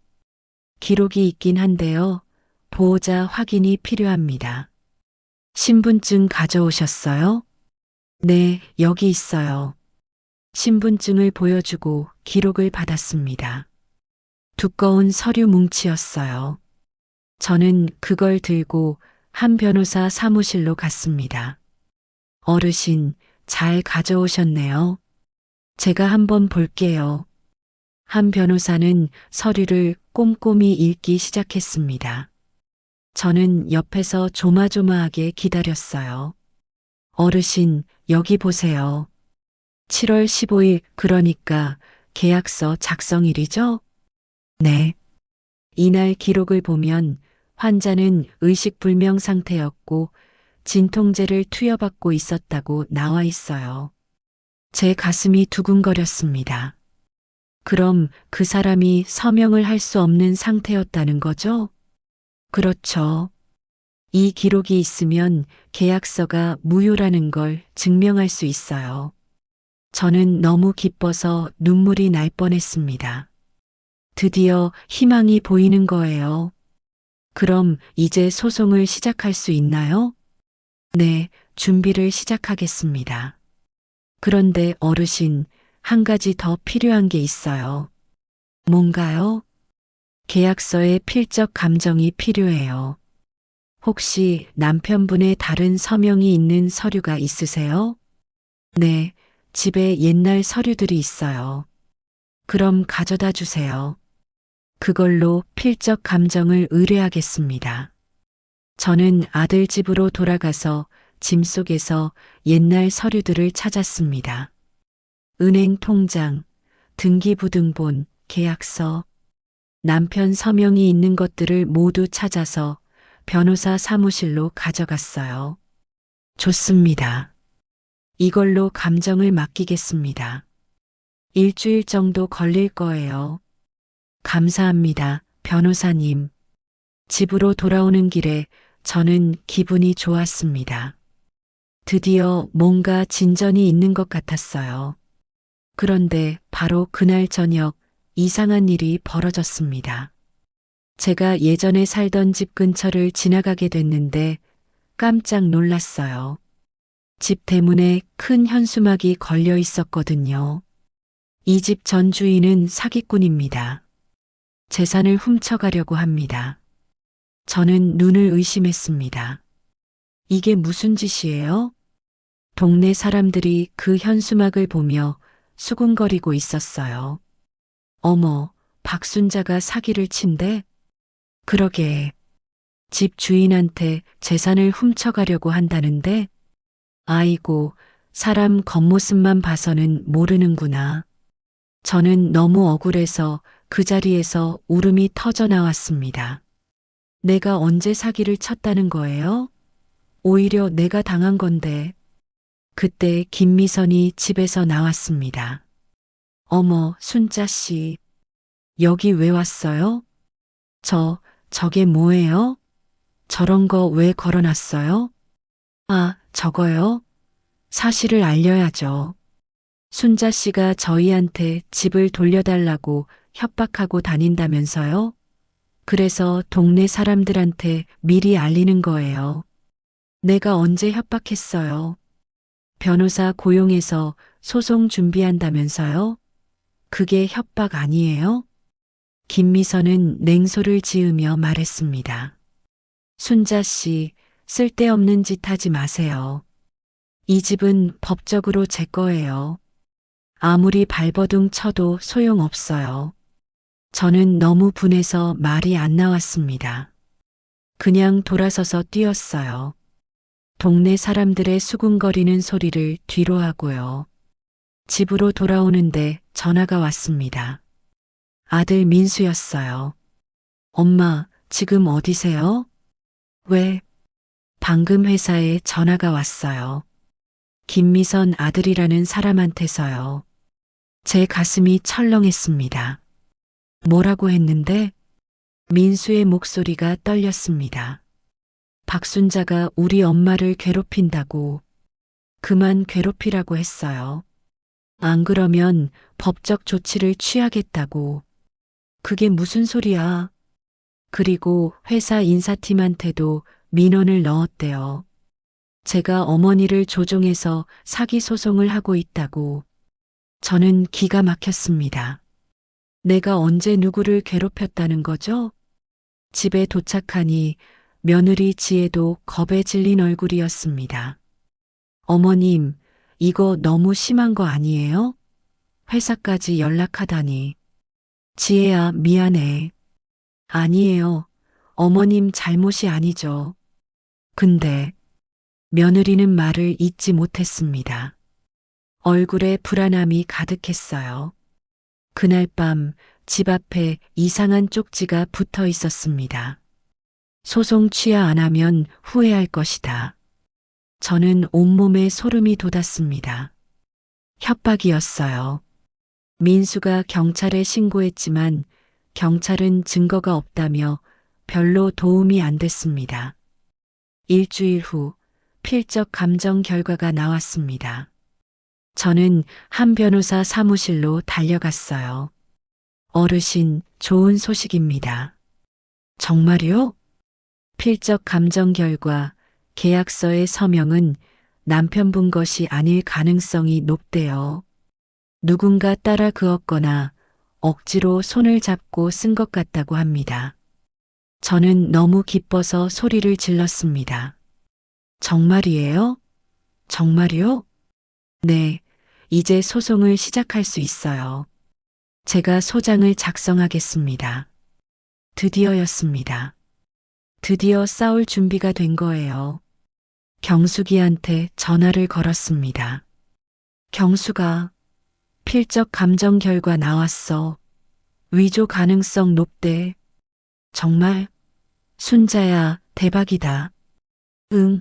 기록이 있긴 한데요. 보호자 확인이 필요합니다. 신분증 가져오셨어요? 네, 여기 있어요. 신분증을 보여주고 기록을 받았습니다. 두꺼운 서류 뭉치였어요. 저는 그걸 들고 한 변호사 사무실로 갔습니다. 어르신, 잘 가져오셨네요. 제가 한번 볼게요. 한 변호사는 서류를 꼼꼼히 읽기 시작했습니다. 저는 옆에서 조마조마하게 기다렸어요. 어르신, 여기 보세요. 7월 15일, 그러니까 계약서 작성일이죠? 네. 이날 기록을 보면 환자는 의식불명 상태였고 진통제를 투여받고 있었다고 나와 있어요. 제 가슴이 두근거렸습니다. 그럼 그 사람이 서명을 할 수 없는 상태였다는 거죠? 그렇죠. 이 기록이 있으면 계약서가 무효라는 걸 증명할 수 있어요. 저는 너무 기뻐서 눈물이 날 뻔했습니다. 드디어 희망이 보이는 거예요. 그럼 이제 소송을 시작할 수 있나요? 네, 준비를 시작하겠습니다. 그런데 어르신, 한 가지 더 필요한 게 있어요. 뭔가요? 계약서에 필적 감정이 필요해요. 혹시 남편분의 다른 서명이 있는 서류가 있으세요? 네, 집에 옛날 서류들이 있어요. 그럼 가져다 주세요. 그걸로 필적 감정을 의뢰하겠습니다. 저는 아들 집으로 돌아가서 짐 속에서 옛날 서류들을 찾았습니다. 은행 통장, 등기부등본, 계약서, 남편 서명이 있는 것들을 모두 찾아서 변호사 사무실로 가져갔어요. 좋습니다. 이걸로 감정을 맡기겠습니다. 일주일 정도 걸릴 거예요. 감사합니다, 변호사님. 집으로 돌아오는 길에 저는 기분이 좋았습니다. 드디어 뭔가 진전이 있는 것 같았어요. 그런데 바로 그날 저녁 이상한 일이 벌어졌습니다. 제가 예전에 살던 집 근처를 지나가게 됐는데 깜짝 놀랐어요. 집 대문에 큰 현수막이 걸려 있었거든요. 이 집 전 주인은 사기꾼입니다. 재산을 훔쳐가려고 합니다. 저는 눈을 의심했습니다. 이게 무슨 짓이에요? 동네 사람들이 그 현수막을 보며 수군거리고 있었어요. 어머, 박순자가 사기를 친대? 그러게. 집 주인한테 재산을 훔쳐가려고 한다는데? 아이고, 사람 겉모습만 봐서는 모르는구나. 저는 너무 억울해서 그 자리에서 울음이 터져 나왔습니다. 내가 언제 사기를 쳤다는 거예요? 오히려 내가 당한 건데. 그때 김미선이 집에서 나왔습니다. 어머, 순자 씨. 여기 왜 왔어요? 저게 뭐예요? 저런 거 왜 걸어놨어요? 아, 저거요? 사실을 알려야죠. 순자 씨가 저희한테 집을 돌려달라고 협박하고 다닌다면서요? 그래서 동네 사람들한테 미리 알리는 거예요. 내가 언제 협박했어요? 변호사 고용해서 소송 준비한다면서요? 그게 협박 아니에요? 김미선은 냉소를 지으며 말했습니다. 순자 씨, 쓸데없는 짓 하지 마세요. 이 집은 법적으로 제 거예요. 아무리 발버둥 쳐도 소용없어요. 저는 너무 분해서 말이 안 나왔습니다. 그냥 돌아서서 뛰었어요. 동네 사람들의 수군거리는 소리를 뒤로 하고요. 집으로 돌아오는데 전화가 왔습니다. 아들 민수였어요. 엄마, 지금 어디세요? 왜? 방금 회사에 전화가 왔어요. 김미선 아들이라는 사람한테서요. 제 가슴이 철렁했습니다. 뭐라고 했는데? 민수의 목소리가 떨렸습니다. 박순자가 우리 엄마를 괴롭힌다고. 그만 괴롭히라고 했어요. 안 그러면 법적 조치를 취하겠다고. 그게 무슨 소리야? 그리고 회사 인사팀한테도 민원을 넣었대요. 제가 어머니를 조종해서 사기 소송을 하고 있다고. 저는 기가 막혔습니다. 내가 언제 누구를 괴롭혔다는 거죠? 집에 도착하니 며느리 지혜도 겁에 질린 얼굴이었습니다. 어머님, 이거 너무 심한 거 아니에요? 회사까지 연락하다니. 지혜야, 미안해. 아니에요. 어머님 잘못이 아니죠. 근데 며느리는 말을 잇지 못했습니다. 얼굴에 불안함이 가득했어요. 그날 밤 집 앞에 이상한 쪽지가 붙어 있었습니다. 소송 취하 안 하면 후회할 것이다. 저는 온몸에 소름이 돋았습니다. 협박이었어요. 민수가 경찰에 신고했지만 경찰은 증거가 없다며 별로 도움이 안 됐습니다. 일주일 후 필적 감정 결과가 나왔습니다. 저는 한 변호사 사무실로 달려갔어요. 어르신, 좋은 소식입니다. 정말요? 필적 감정 결과 계약서의 서명은 남편분 것이 아닐 가능성이 높대요. 누군가 따라 그었거나 억지로 손을 잡고 쓴 것 같다고 합니다. 저는 너무 기뻐서 소리를 질렀습니다. 정말이에요? 정말이요? 네, 이제 소송을 시작할 수 있어요. 제가 소장을 작성하겠습니다. 드디어였습니다. 드디어 싸울 준비가 된 거예요. 경숙이한테 전화를 걸었습니다. 경숙아, 필적 감정 결과 나왔어. 위조 가능성 높대. 정말? 순자야, 대박이다. 응,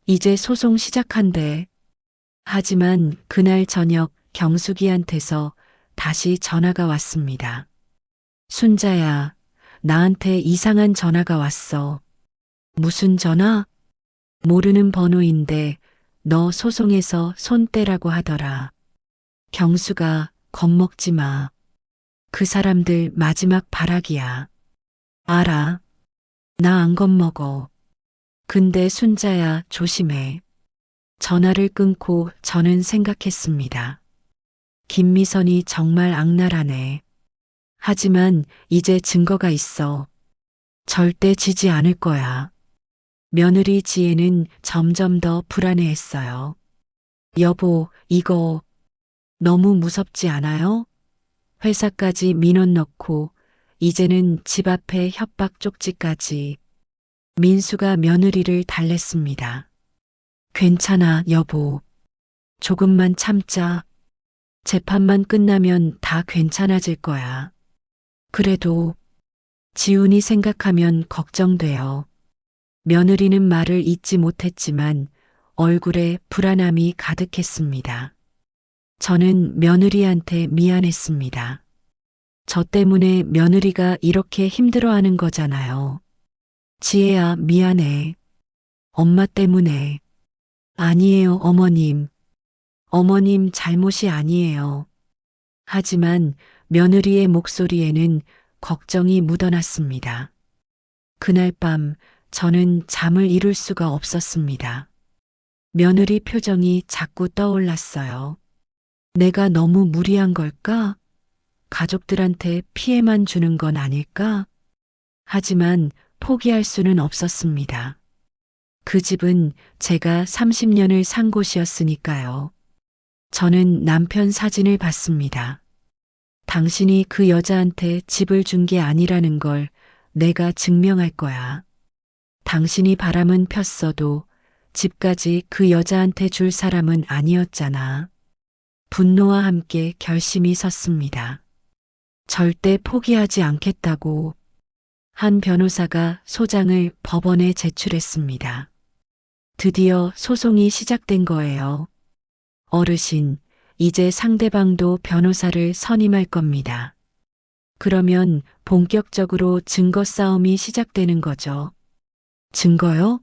이제 소송 시작한대. 하지만 그날 저녁 경숙이한테서 다시 전화가 왔습니다. 순자야, 나한테 이상한 전화가 왔어. 무슨 전화? 모르는 번호인데 너 소송에서 손 떼라고 하더라. 경수가 겁먹지 마. 그 사람들 마지막 발악이야. 알아. 나 안 겁먹어. 근데 순자야, 조심해. 전화를 끊고 저는 생각했습니다. 김미선이 정말 악랄하네. 하지만 이제 증거가 있어. 절대 지지 않을 거야. 며느리 지혜는 점점 더 불안해했어요. 여보, 이거 너무 무섭지 않아요? 회사까지 민원 넣고 이제는 집 앞에 협박 쪽지까지. 민수가 며느리를 달랬습니다. 괜찮아, 여보. 조금만 참자. 재판만 끝나면 다 괜찮아질 거야. 그래도 지훈이 생각하면 걱정돼요. 며느리는 말을 잇지 못했지만 얼굴에 불안함이 가득했습니다. 저는 며느리한테 미안했습니다. 저 때문에 며느리가 이렇게 힘들어하는 거잖아요. 지혜야, 미안해. 엄마 때문에. 아니에요, 어머님. 어머님 잘못이 아니에요. 하지만 며느리의 목소리에는 걱정이 묻어났습니다. 그날 밤 저는 잠을 이룰 수가 없었습니다. 며느리 표정이 자꾸 떠올랐어요. 내가 너무 무리한 걸까? 가족들한테 피해만 주는 건 아닐까? 하지만 포기할 수는 없었습니다. 그 집은 제가 30년을 산 곳이었으니까요. 저는 남편 사진을 봤습니다. 당신이 그 여자한테 집을 준 게 아니라는 걸 내가 증명할 거야. 당신이 바람은 폈어도 집까지 그 여자한테 줄 사람은 아니었잖아. 분노와 함께 결심이 섰습니다. 절대 포기하지 않겠다고. 한 변호사가 소장을 법원에 제출했습니다. 드디어 소송이 시작된 거예요. 어르신, 이제 상대방도 변호사를 선임할 겁니다. 그러면 본격적으로 증거 싸움이 시작되는 거죠. 증거요?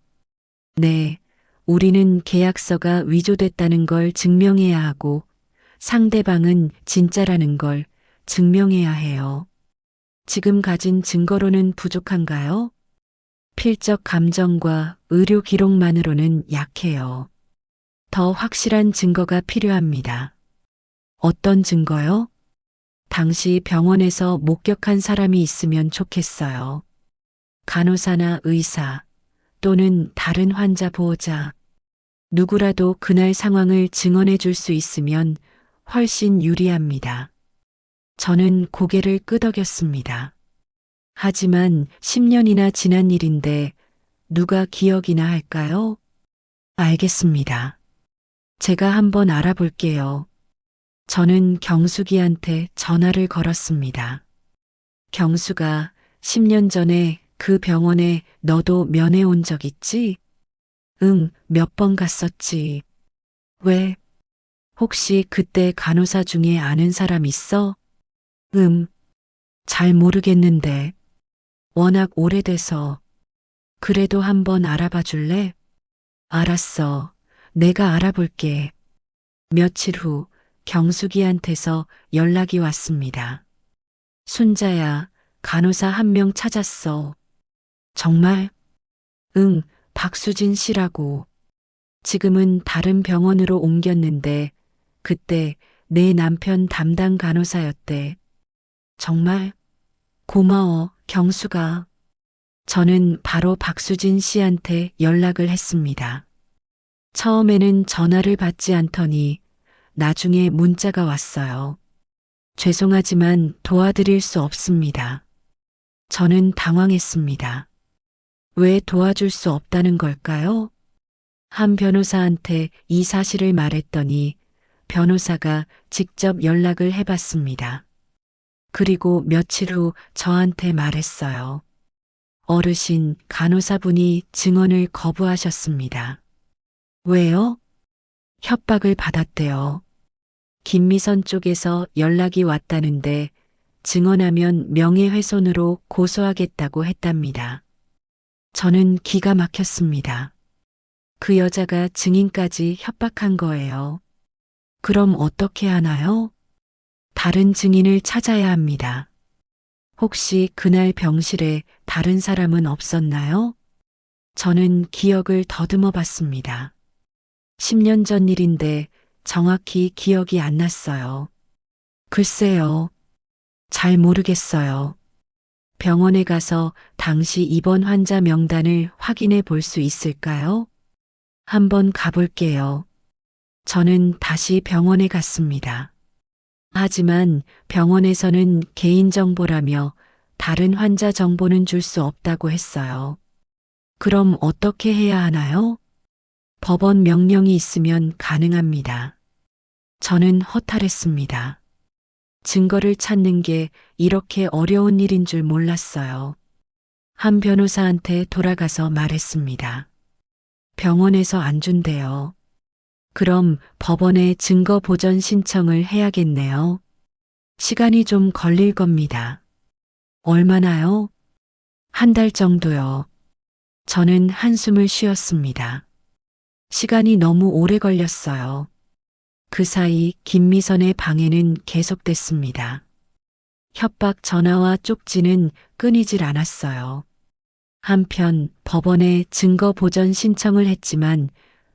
네, 우리는 계약서가 위조됐다는 걸 증명해야 하고 상대방은 진짜라는 걸 증명해야 해요. 지금 가진 증거로는 부족한가요? 필적 감정과 의료 기록만으로는 약해요. 더 확실한 증거가 필요합니다. 어떤 증거요? 당시 병원에서 목격한 사람이 있으면 좋겠어요. 간호사나 의사 또는 다른 환자 보호자. 누구라도 그날 상황을 증언해 줄 수 있으면 훨씬 유리합니다. 저는 고개를 끄덕였습니다. 하지만 10년이나 지난 일인데 누가 기억이나 할까요? 알겠습니다. 제가 한번 알아볼게요. 저는 경숙이한테 전화를 걸었습니다. 경숙아, 10년 전에 그 병원에 너도 면회 온 적 있지? 응, 몇 번 갔었지. 왜? 혹시 그때 간호사 중에 아는 사람 있어? 잘 모르겠는데. 워낙 오래돼서. 그래도 한번 알아봐 줄래? 알았어. 내가 알아볼게. 며칠 후 경숙이한테서 연락이 왔습니다. 순자야, 간호사 한 명 찾았어. 정말? 응, 박수진 씨라고. 지금은 다른 병원으로 옮겼는데 그때 내 남편 담당 간호사였대. 정말? 고마워, 경수가. 저는 바로 박수진 씨한테 연락을 했습니다. 처음에는 전화를 받지 않더니 나중에 문자가 왔어요. 죄송하지만 도와드릴 수 없습니다. 저는 당황했습니다. 왜 도와줄 수 없다는 걸까요? 한 변호사한테 이 사실을 말했더니 변호사가 직접 연락을 해봤습니다. 그리고 며칠 후 저한테 말했어요. 어르신, 간호사분이 증언을 거부하셨습니다. 왜요? 협박을 받았대요. 김미선 쪽에서 연락이 왔다는데 증언하면 명예훼손으로 고소하겠다고 했답니다. 저는 기가 막혔습니다. 그 여자가 증인까지 협박한 거예요. 그럼 어떻게 하나요? 다른 증인을 찾아야 합니다. 혹시 그날 병실에 다른 사람은 없었나요? 저는 기억을 더듬어 봤습니다. 10년 전 일인데 정확히 기억이 안 났어요. 글쎄요. 잘 모르겠어요. 병원에 가서 당시 입원 환자 명단을 확인해 볼 수 있을까요? 한번 가볼게요. 저는 다시 병원에 갔습니다. 하지만 병원에서는 개인정보라며 다른 환자 정보는 줄 수 없다고 했어요. 그럼 어떻게 해야 하나요? 법원 명령이 있으면 가능합니다. 저는 허탈했습니다. 증거를 찾는 게 이렇게 어려운 일인 줄 몰랐어요. 한 변호사한테 돌아가서 말했습니다. 병원에서 안 준대요. 그럼 법원에 증거 보전 신청을 해야겠네요. 시간이 좀 걸릴 겁니다. 얼마나요? 한 달 정도요. 저는 한숨을 쉬었습니다. 시간이 너무 오래 걸렸어요. 그 사이 김미선의 방해는 계속됐습니다. 협박 전화와 쪽지는 끊이질 않았어요. 한편 법원에 증거 보전 신청을 했지만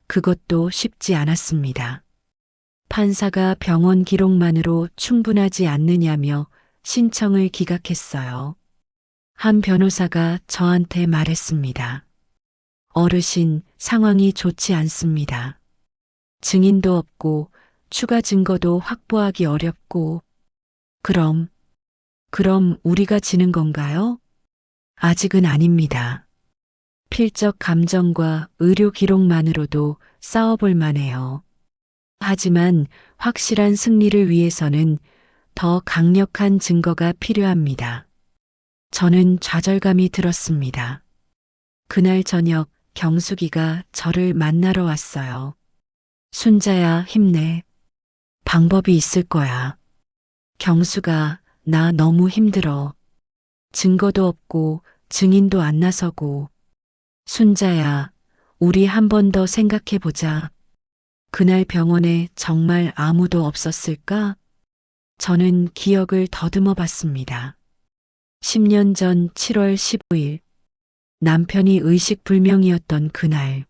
그것도 쉽지 않았습니다. 판사가 병원 기록만으로 충분하지 않느냐며 신청을 기각했어요. 한 변호사가 저한테 말했습니다. 어르신, 상황이 좋지 않습니다. 증인도 없고 추가 증거도 확보하기 어렵고 그럼 우리가 지는 건가요? 아직은 아닙니다. 필적 감정과 의료 기록만으로도 싸워볼 만해요. 하지만 확실한 승리를 위해서는 더 강력한 증거가 필요합니다. 저는 좌절감이 들었습니다. 그날 저녁 경숙이가 저를 만나러 왔어요. 순자야, 힘내. 방법이 있을 거야. 경수가, 나 너무 힘들어. 증거도 없고 증인도 안 나서고. 순자야, 우리 한 번 더 생각해 보자. 그날 병원에 정말 아무도 없었을까? 저는 기억을 더듬어 봤습니다. 10년 전 7월 15일, 남편이 의식불명이었던 그날.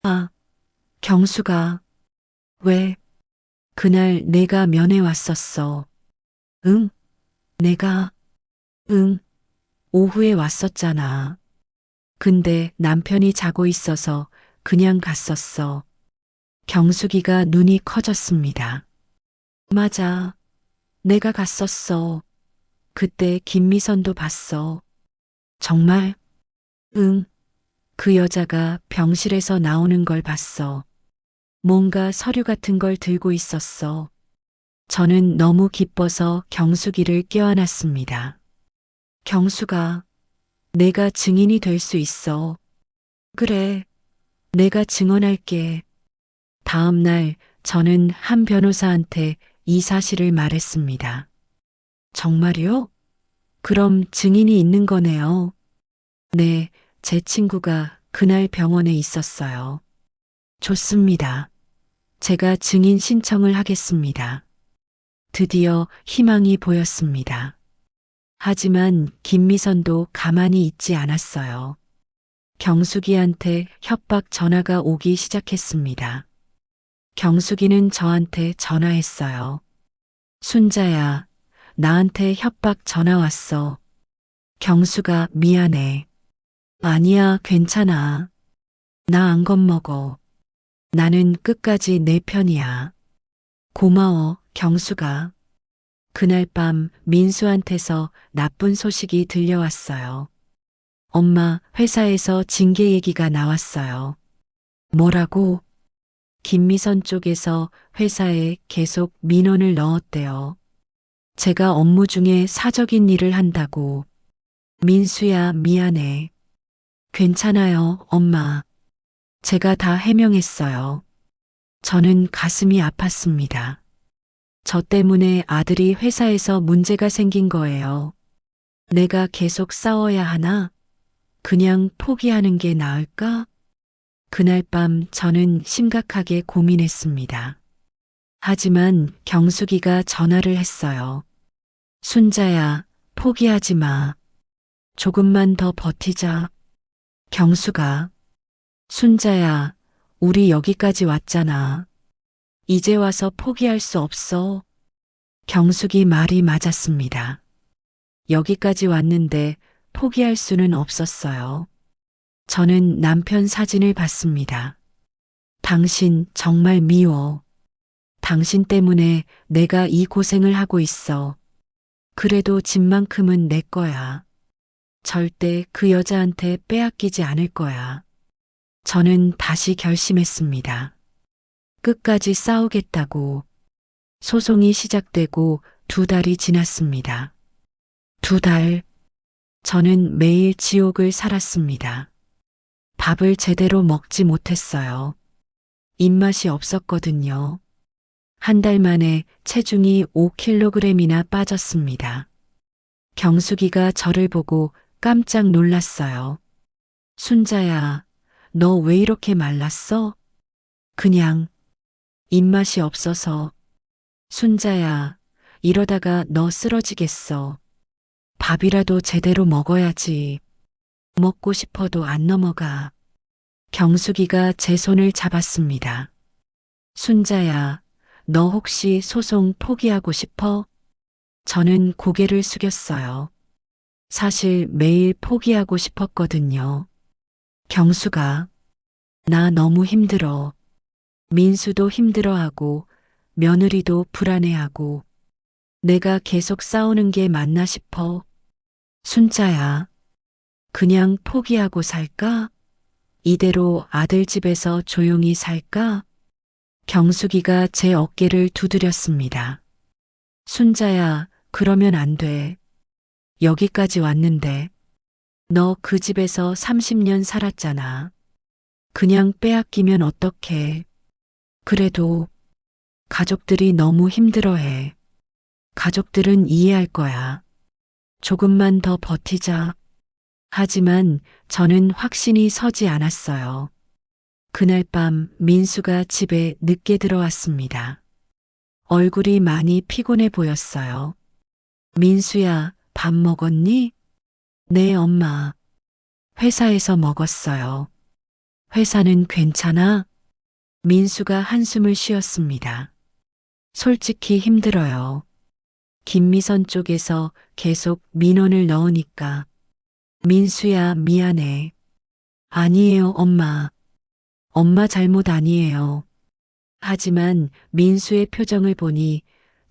아, 경수가, 왜? 그날 내가 면회 왔었어. 응? 내가, 응, 오후에 왔었잖아. 근데 남편이 자고 있어서 그냥 갔었어. 경숙이가 눈이 커졌습니다. 맞아. 내가 갔었어. 그때 김미선도 봤어. 정말? 응. 그 여자가 병실에서 나오는 걸 봤어. 뭔가 서류 같은 걸 들고 있었어. 저는 너무 기뻐서 경숙이를 껴안았습니다. 경숙아, 내가 증인이 될 수 있어. 그래, 내가 증언할게. 다음 날 저는 한 변호사한테 이 사실을 말했습니다. 정말요? 그럼 증인이 있는 거네요. 네, 제 친구가 그날 병원에 있었어요. 좋습니다. 제가 증인 신청을 하겠습니다. 드디어 희망이 보였습니다. 하지만 김미선도 가만히 있지 않았어요. 경숙이한테 협박 전화가 오기 시작했습니다. 경숙이는 저한테 전화했어요. 순자야, 나한테 협박 전화 왔어. 경수가 미안해. 아니야, 괜찮아. 나 안 겁먹어. 나는 끝까지 내 편이야. 고마워, 경수가. 그날 밤 민수한테서 나쁜 소식이 들려왔어요. 엄마, 회사에서 징계 얘기가 나왔어요. 뭐라고? 김미선 쪽에서 회사에 계속 민원을 넣었대요. 제가 업무 중에 사적인 일을 한다고. 민수야, 미안해. 괜찮아요, 엄마. 제가 다 해명했어요. 저는 가슴이 아팠습니다. 저 때문에 아들이 회사에서 문제가 생긴 거예요. 내가 계속 싸워야 하나? 그냥 포기하는 게 나을까? 그날 밤 저는 심각하게 고민했습니다. 하지만 경숙이가 전화를 했어요. 순자야, 포기하지 마. 조금만 더 버티자. 경수가, 순자야, 우리 여기까지 왔잖아. 이제 와서 포기할 수 없어. 경숙이 말이 맞았습니다. 여기까지 왔는데 포기할 수는 없었어요. 저는 남편 사진을 봤습니다. 당신 정말 미워. 당신 때문에 내가 이 고생을 하고 있어. 그래도 집만큼은 내 거야. 절대 그 여자한테 빼앗기지 않을 거야. 저는 다시 결심했습니다. 끝까지 싸우겠다고. 소송이 시작되고 2달이 지났습니다. 2달. 저는 매일 지옥을 살았습니다. 밥을 제대로 먹지 못했어요. 입맛이 없었거든요. 1달 만에 체중이 5kg이나 빠졌습니다. 경숙이가 저를 보고 깜짝 놀랐어요. 순자야, 너 왜 이렇게 말랐어? 그냥 입맛이 없어서. 순자야, 이러다가 너 쓰러지겠어. 밥이라도 제대로 먹어야지. 먹고 싶어도 안 넘어가. 경숙이가 제 손을 잡았습니다. 순자야, 너 혹시 소송 포기하고 싶어? 저는 고개를 숙였어요. 사실 매일 포기하고 싶었거든요. 경수가, 나 너무 힘들어. 민수도 힘들어하고, 며느리도 불안해하고, 내가 계속 싸우는 게 맞나 싶어. 순자야, 그냥 포기하고 살까? 이대로 아들 집에서 조용히 살까? 경숙이가 제 어깨를 두드렸습니다. 순자야, 그러면 안 돼. 여기까지 왔는데. 너 그 집에서 30년 살았잖아. 그냥 빼앗기면 어떡해. 그래도 가족들이 너무 힘들어해. 가족들은 이해할 거야. 조금만 더 버티자. 하지만 저는 확신이 서지 않았어요. 그날 밤 민수가 집에 늦게 들어왔습니다. 얼굴이 많이 피곤해 보였어요. 민수야, 밥 먹었니? 네, 엄마. 회사에서 먹었어요. 회사는 괜찮아? 민수가 한숨을 쉬었습니다. 솔직히 힘들어요. 김미선 쪽에서 계속 민원을 넣으니까. 민수야, 미안해. 아니에요, 엄마. 엄마 잘못 아니에요. 하지만 민수의 표정을 보니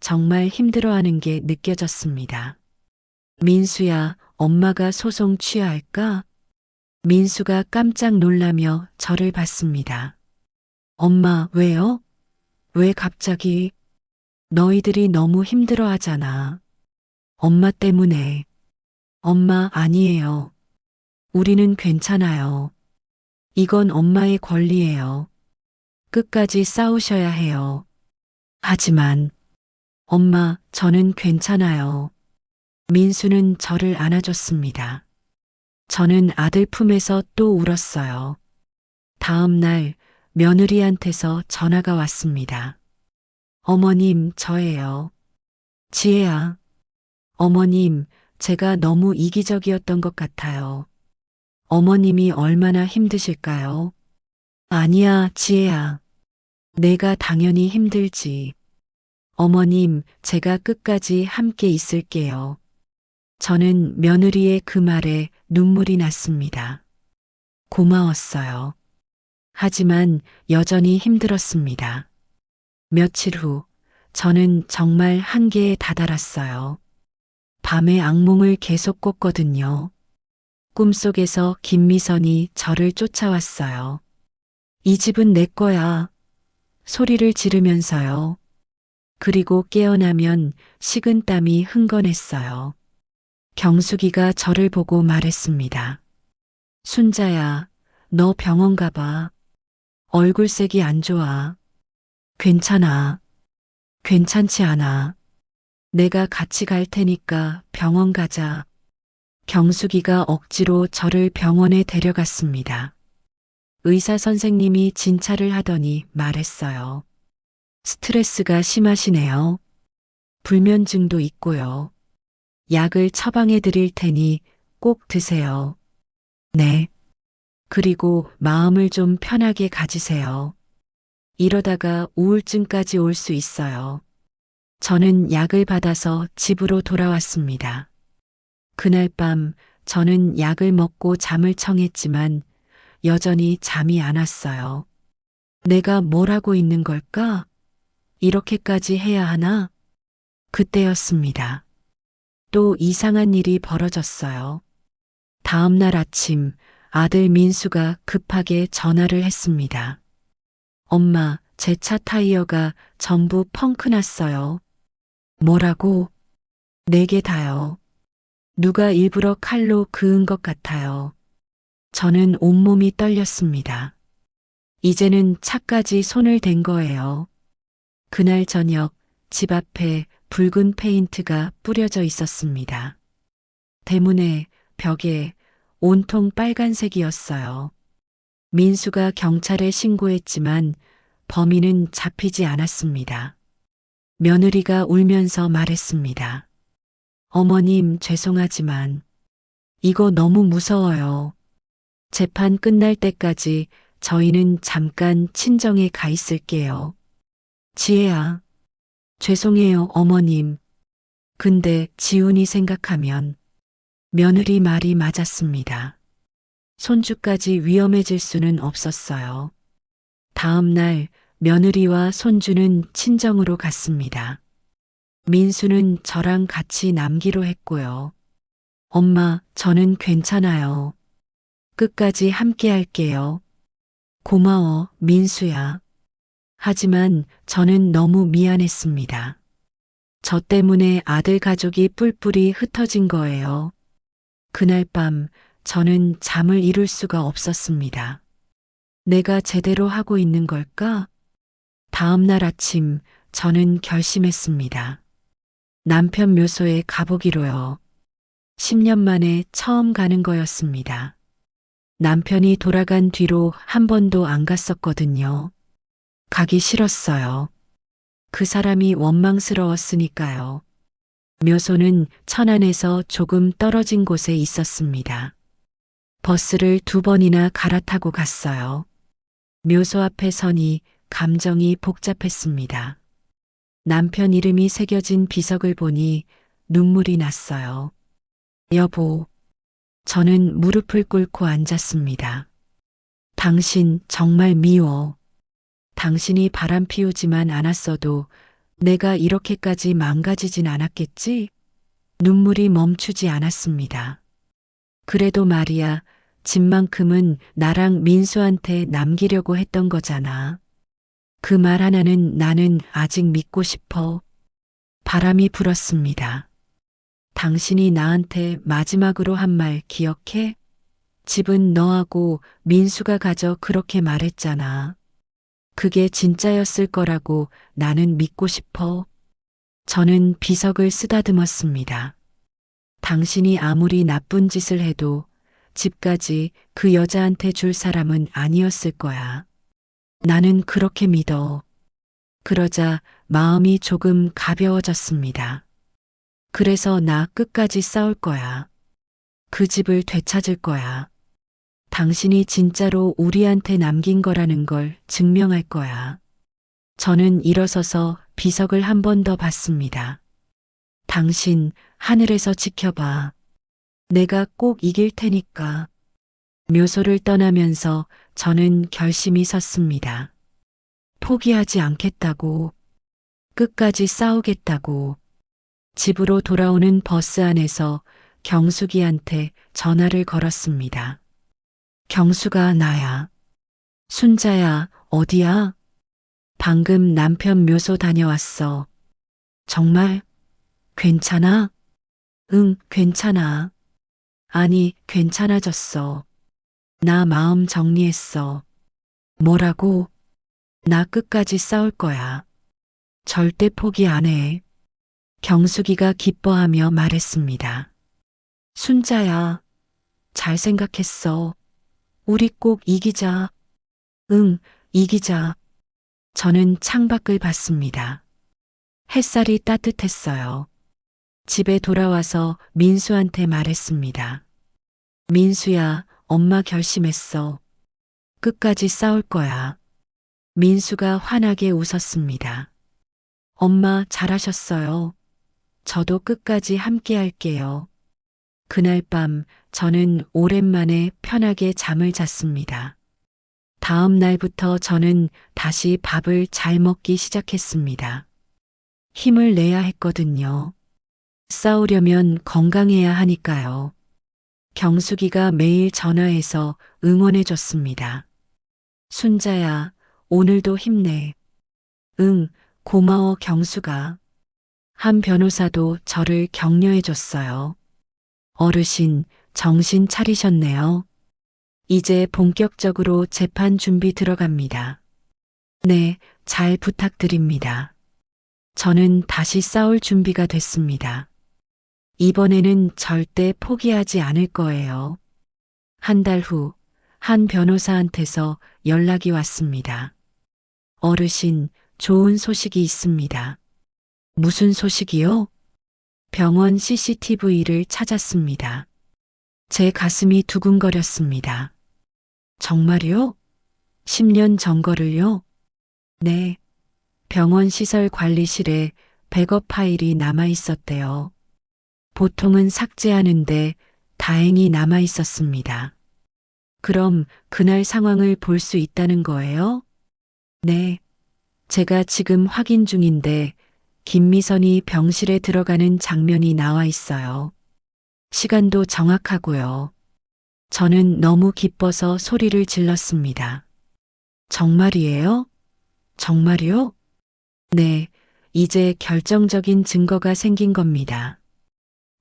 정말 힘들어하는 게 느껴졌습니다. 민수야, 엄마가 소송 취하할까? 민수가 깜짝 놀라며 저를 봤습니다. 엄마, 왜요? 왜 갑자기? 너희들이 너무 힘들어 하잖아. 엄마 때문에. 엄마, 아니에요. 우리는 괜찮아요. 이건 엄마의 권리예요. 끝까지 싸우셔야 해요. 하지만, 엄마, 저는 괜찮아요. 민수는 저를 안아줬습니다. 저는 아들 품에서 또 울었어요. 다음 날 며느리한테서 전화가 왔습니다. 어머님, 저예요. 지혜야. 어머님, 제가 너무 이기적이었던 것 같아요. 어머님이 얼마나 힘드실까요? 아니야, 지혜야. 내가 당연히 힘들지. 어머님, 제가 끝까지 함께 있을게요. 저는 며느리의 그 말에 눈물이 났습니다. 고마웠어요. 하지만 여전히 힘들었습니다. 며칠 후, 저는 정말 한계에 다다랐어요. 밤에 악몽을 계속 꿨거든요. 꿈속에서 김미선이 저를 쫓아왔어요. 이 집은 내 거야. 소리를 지르면서요. 그리고 깨어나면 식은땀이 흥건했어요. 경숙이가 저를 보고 말했습니다. 순자야, 너 병원 가봐. 얼굴색이 안 좋아. 괜찮아. 괜찮지 않아. 내가 같이 갈 테니까 병원 가자. 경숙이가 억지로 저를 병원에 데려갔습니다. 의사 선생님이 진찰을 하더니 말했어요. 스트레스가 심하시네요. 불면증도 있고요. 약을 처방해 드릴 테니 꼭 드세요. 네. 그리고 마음을 좀 편하게 가지세요. 이러다가 우울증까지 올 수 있어요. 저는 약을 받아서 집으로 돌아왔습니다. 그날 밤 저는 약을 먹고 잠을 청했지만 여전히 잠이 안 왔어요. 내가 뭘 하고 있는 걸까? 이렇게까지 해야 하나? 그때였습니다. 또 이상한 일이 벌어졌어요. 다음 날 아침 아들 민수가 급하게 전화를 했습니다. 엄마, 제 차 타이어가 전부 펑크 났어요. 뭐라고? 4개 다요. 누가 일부러 칼로 그은 것 같아요. 저는 온몸이 떨렸습니다. 이제는 차까지 손을 댄 거예요. 그날 저녁 집 앞에 붉은 페인트가 뿌려져 있었습니다. 대문에, 벽에 온통 빨간색이었어요. 민수가 경찰에 신고했지만 범인은 잡히지 않았습니다. 며느리가 울면서 말했습니다. 어머님, 죄송하지만 이거 너무 무서워요. 재판 끝날 때까지 저희는 잠깐 친정에 가 있을게요. 지혜야, 죄송해요, 어머님. 근데 지훈이 생각하면 며느리 말이 맞았습니다. 손주까지 위험해질 수는 없었어요. 다음 날 며느리와 손주는 친정으로 갔습니다. 민수는 저랑 같이 남기로 했고요. 엄마, 저는 괜찮아요. 끝까지 함께 할게요. 고마워, 민수야. 하지만 저는 너무 미안했습니다. 저 때문에 아들 가족이 뿔뿔이 흩어진 거예요. 그날 밤 저는 잠을 이룰 수가 없었습니다. 내가 제대로 하고 있는 걸까? 다음 날 아침 저는 결심했습니다. 남편 묘소에 가보기로요. 10년 만에 처음 가는 거였습니다. 남편이 돌아간 뒤로 한 번도 안 갔었거든요. 가기 싫었어요. 그 사람이 원망스러웠으니까요. 묘소는 천안에서 조금 떨어진 곳에 있었습니다. 버스를 2번이나 갈아타고 갔어요. 묘소 앞에 서니 감정이 복잡했습니다. 남편 이름이 새겨진 비석을 보니 눈물이 났어요. 여보, 저는 무릎을 꿇고 앉았습니다. 당신 정말 미워. 당신이 바람 피우지만 않았어도 내가 이렇게까지 망가지진 않았겠지? 눈물이 멈추지 않았습니다. 그래도 말이야, 집만큼은 나랑 민수한테 남기려고 했던 거잖아. 그 말 하나는 나는 아직 믿고 싶어. 바람이 불었습니다. 당신이 나한테 마지막으로 한 말 기억해? 집은 너하고 민수가 가져 그렇게 말했잖아. 그게 진짜였을 거라고 나는 믿고 싶어. 저는 비석을 쓰다듬었습니다. 당신이 아무리 나쁜 짓을 해도 집까지 그 여자한테 줄 사람은 아니었을 거야. 나는 그렇게 믿어. 그러자 마음이 조금 가벼워졌습니다. 그래서 나 끝까지 싸울 거야. 그 집을 되찾을 거야. 당신이 진짜로 우리한테 남긴 거라는 걸 증명할 거야. 저는 일어서서 비석을 한 번 더 봤습니다. 당신 하늘에서 지켜봐. 내가 꼭 이길 테니까. 묘소를 떠나면서 저는 결심이 섰습니다. 포기하지 않겠다고. 끝까지 싸우겠다고. 집으로 돌아오는 버스 안에서 경숙이한테 전화를 걸었습니다. 경수가 나야. 순자야, 어디야? 방금 남편 묘소 다녀왔어. 정말? 괜찮아? 응, 괜찮아. 아니, 괜찮아졌어. 나 마음 정리했어. 뭐라고? 나 끝까지 싸울 거야. 절대 포기 안 해. 경숙이가 기뻐하며 말했습니다. 순자야, 잘 생각했어. 우리 꼭 이기자. 응, 이기자. 저는 창밖을 봤습니다. 햇살이 따뜻했어요. 집에 돌아와서 민수한테 말했습니다. 민수야, 엄마 결심했어. 끝까지 싸울 거야. 민수가 환하게 웃었습니다. 엄마 잘하셨어요. 저도 끝까지 함께 할게요. 그날 밤 저는 오랜만에 편하게 잠을 잤습니다. 다음 날부터 저는 다시 밥을 잘 먹기 시작했습니다. 힘을 내야 했거든요. 싸우려면 건강해야 하니까요. 경숙이가 매일 전화해서 응원해 줬습니다. 순자야, 오늘도 힘내. 응, 고마워 경수가. 한 변호사도 저를 격려해 줬어요. 어르신, 정신 차리셨네요. 이제 본격적으로 재판 준비 들어갑니다. 네, 잘 부탁드립니다. 저는 다시 싸울 준비가 됐습니다. 이번에는 절대 포기하지 않을 거예요. 한 달 후, 한 변호사한테서 연락이 왔습니다. 어르신, 좋은 소식이 있습니다. 무슨 소식이요? 병원 CCTV를 찾았습니다. 제 가슴이 두근거렸습니다. 정말요? 10년 전 거를요? 네. 병원 시설 관리실에 백업 파일이 남아 있었대요. 보통은 삭제하는데 다행히 남아 있었습니다. 그럼 그날 상황을 볼 수 있다는 거예요? 네. 제가 지금 확인 중인데 김미선이 병실에 들어가는 장면이 나와 있어요. 시간도 정확하고요. 저는 너무 기뻐서 소리를 질렀습니다. 정말이에요? 정말이요? 네, 이제 결정적인 증거가 생긴 겁니다.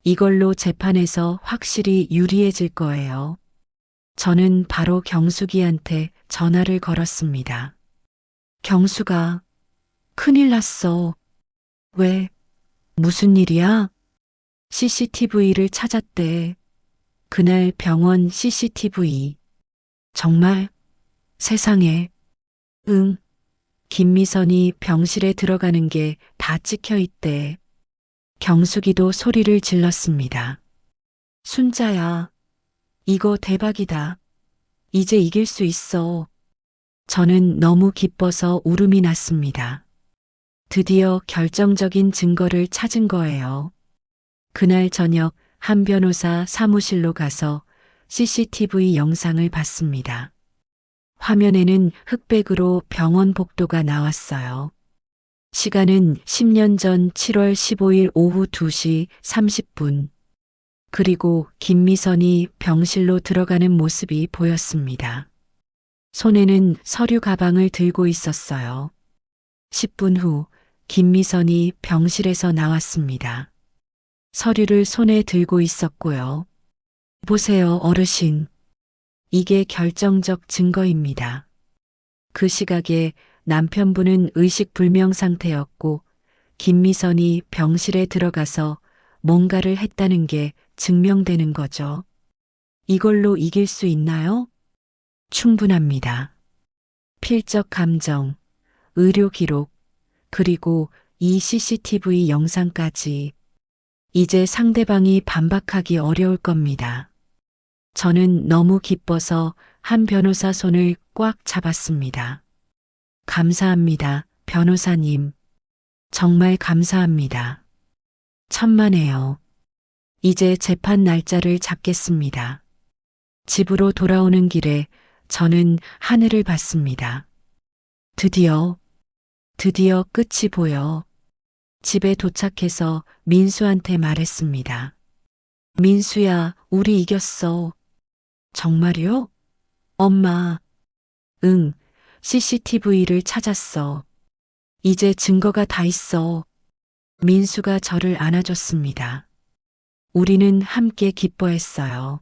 이걸로 재판에서 확실히 유리해질 거예요. 저는 바로 경숙이한테 전화를 걸었습니다. 경수가, 큰일 났어. 왜? 무슨 일이야? CCTV를 찾았대. 그날 병원 CCTV. 정말? 세상에. 응. 김미선이 병실에 들어가는 게 다 찍혀 있대. 경숙이도 소리를 질렀습니다. 순자야, 이거 대박이다. 이제 이길 수 있어. 저는 너무 기뻐서 울음이 났습니다. 드디어 결정적인 증거를 찾은 거예요. 그날 저녁 한 변호사 사무실로 가서 CCTV 영상을 봤습니다. 화면에는 흑백으로 병원 복도가 나왔어요. 시간은 10년 전 7월 15일 오후 2시 30분. 그리고 김미선이 병실로 들어가는 모습이 보였습니다. 손에는 서류 가방을 들고 있었어요. 10분 후 김미선이 병실에서 나왔습니다. 서류를 손에 들고 있었고요. 보세요, 어르신. 이게 결정적 증거입니다. 그 시각에 남편분은 의식불명 상태였고 김미선이 병실에 들어가서 뭔가를 했다는 게 증명되는 거죠. 이걸로 이길 수 있나요? 충분합니다. 필적 감정, 의료 기록, 그리고 이 CCTV 영상까지 이제 상대방이 반박하기 어려울 겁니다. 저는 너무 기뻐서 한 변호사 손을 꽉 잡았습니다. 감사합니다, 변호사님. 정말 감사합니다. 천만에요. 이제 재판 날짜를 잡겠습니다. 집으로 돌아오는 길에 저는 하늘을 봤습니다. 드디어 끝이 보여. 집에 도착해서 민수한테 말했습니다. 민수야, 우리 이겼어. 정말요? 엄마. 응, CCTV를 찾았어. 이제 증거가 다 있어. 민수가 저를 안아줬습니다. 우리는 함께 기뻐했어요.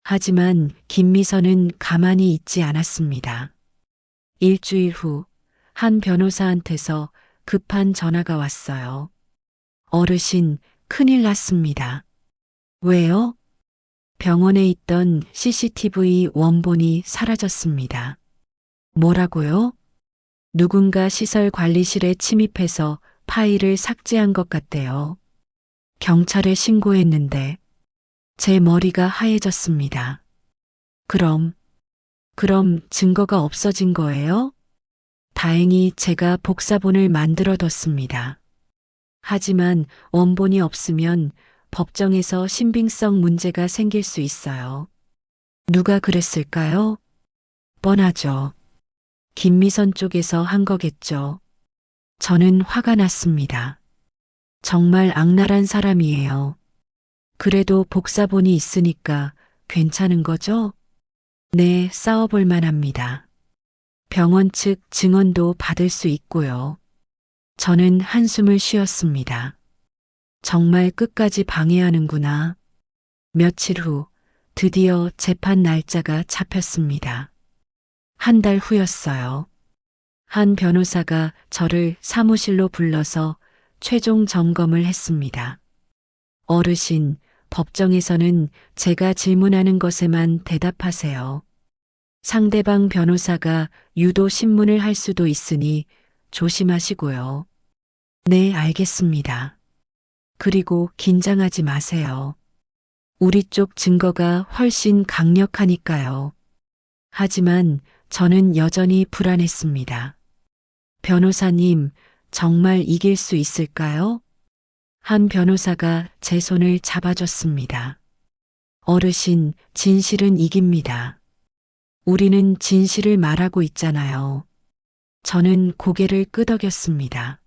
하지만 김미선은 가만히 있지 않았습니다. 일주일 후, 한 변호사한테서 급한 전화가 왔어요. 어르신, 큰일 났습니다. 왜요? 병원에 있던 CCTV 원본이 사라졌습니다. 뭐라고요? 누군가 시설 관리실에 침입해서 파일을 삭제한 것 같대요. 경찰에 신고했는데 제 머리가 하얘졌습니다. 그럼 증거가 없어진 거예요? 다행히 제가 복사본을 만들어뒀습니다. 하지만 원본이 없으면 법정에서 신빙성 문제가 생길 수 있어요. 누가 그랬을까요? 뻔하죠. 김미선 쪽에서 한 거겠죠. 저는 화가 났습니다. 정말 악랄한 사람이에요. 그래도 복사본이 있으니까 괜찮은 거죠? 네, 싸워볼 만합니다. 병원 측 증언도 받을 수 있고요. 저는 한숨을 쉬었습니다. 정말 끝까지 방해하는구나. 며칠 후 드디어 재판 날짜가 잡혔습니다. 한 달 후였어요. 한 변호사가 저를 사무실로 불러서 최종 점검을 했습니다. 어르신, 법정에서는 제가 질문하는 것에만 대답하세요. 상대방 변호사가 유도 신문을 할 수도 있으니 조심하시고요. 네, 알겠습니다. 그리고 긴장하지 마세요. 우리 쪽 증거가 훨씬 강력하니까요. 하지만 저는 여전히 불안했습니다. 변호사님, 정말 이길 수 있을까요? 한 변호사가 제 손을 잡아줬습니다. 어르신, 진실은 이깁니다. 우리는 진실을 말하고 있잖아요. 저는 고개를 끄덕였습니다.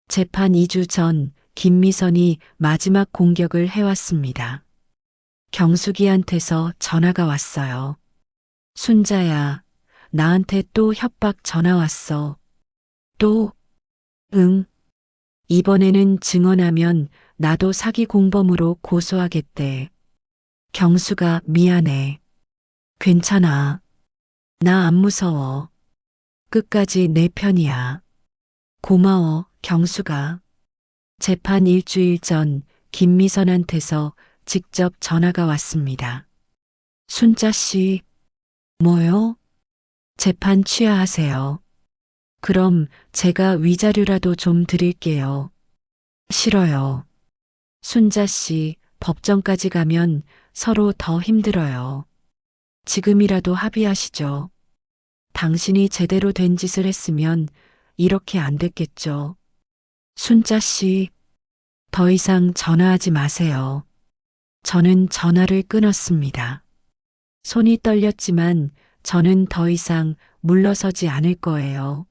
재판 2주 전 김미선이 마지막 공격을 해왔습니다. 경숙이한테서 전화가 왔어요. 순자야, 나한테 또 협박 전화 왔어. 또? 응. 이번에는 증언하면 나도 사기 공범으로 고소하겠대. 경수가 미안해. 괜찮아. 나 안 무서워. 끝까지 내 편이야. 고마워, 경수가. 재판 일주일 전 김미선한테서 직접 전화가 왔습니다. 순자 씨, 뭐요? 재판 취하하세요. 그럼 제가 위자료라도 좀 드릴게요. 싫어요. 순자 씨, 법정까지 가면 서로 더 힘들어요. 지금이라도 합의하시죠. 당신이 제대로 된 짓을 했으면 이렇게 안 됐겠죠. 순자 씨, 더 이상 전화하지 마세요. 저는 전화를 끊었습니다. 손이 떨렸지만 저는 더 이상 물러서지 않을 거예요.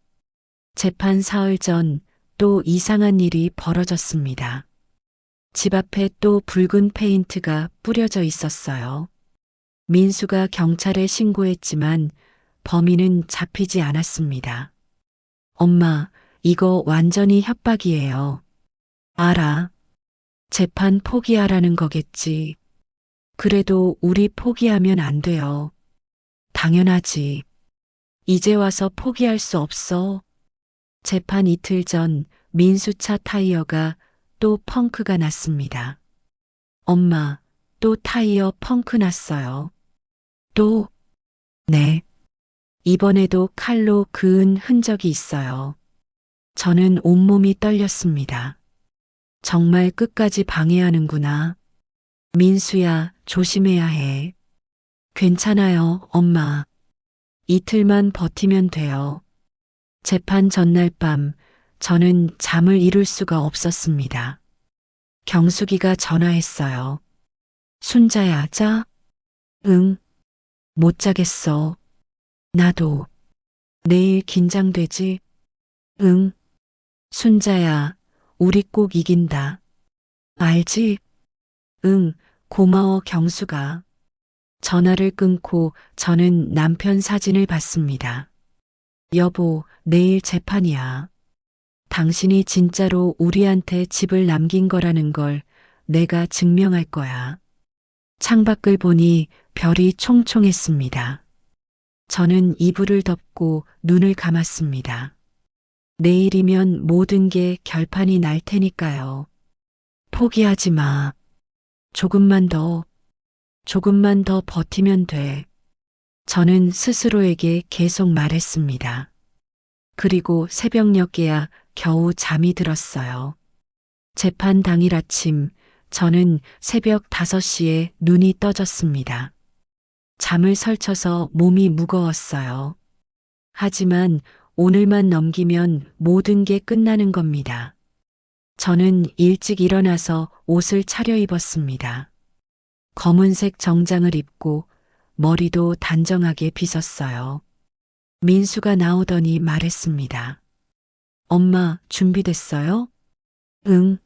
재판 사흘 전 또 이상한 일이 벌어졌습니다. 집 앞에 또 붉은 페인트가 뿌려져 있었어요. 민수가 경찰에 신고했지만 범인은 잡히지 않았습니다. 엄마, 이거 완전히 협박이에요. 알아. 재판 포기하라는 거겠지. 그래도 우리 포기하면 안 돼요. 당연하지. 이제 와서 포기할 수 없어. 재판 이틀 전 민수차 타이어가 또 펑크가 났습니다. 엄마, 또 타이어 펑크 났어요. 또? 네. 이번에도 칼로 그은 흔적이 있어요. 저는 온몸이 떨렸습니다. 정말 끝까지 방해하는구나. 민수야, 조심해야 해. 괜찮아요, 엄마. 이틀만 버티면 돼요. 재판 전날 밤, 저는 잠을 이룰 수가 없었습니다. 경숙이가 전화했어요. 순자야, 자? 응. 못 자겠어. 나도. 내일 긴장되지? 응. 순자야, 우리 꼭 이긴다. 알지? 응, 고마워, 경수가. 전화를 끊고 저는 남편 사진을 봤습니다. 여보, 내일 재판이야. 당신이 진짜로 우리한테 집을 남긴 거라는 걸 내가 증명할 거야. 창밖을 보니 별이 총총했습니다. 저는 이불을 덮고 눈을 감았습니다. 내일이면 모든 게 결판이 날 테니까요. 포기하지 마. 조금만 더 버티면 돼. 저는 스스로에게 계속 말했습니다. 그리고 새벽녘에야 겨우 잠이 들었어요. 재판 당일 아침, 저는 새벽 5시에 눈이 떠졌습니다. 잠을 설쳐서 몸이 무거웠어요. 하지만 오늘만 넘기면 모든 게 끝나는 겁니다. 저는 일찍 일어나서 옷을 차려입었습니다. 검은색 정장을 입고 머리도 단정하게 빗었어요. 민수가 나오더니 말했습니다. 엄마, 준비됐어요? 응.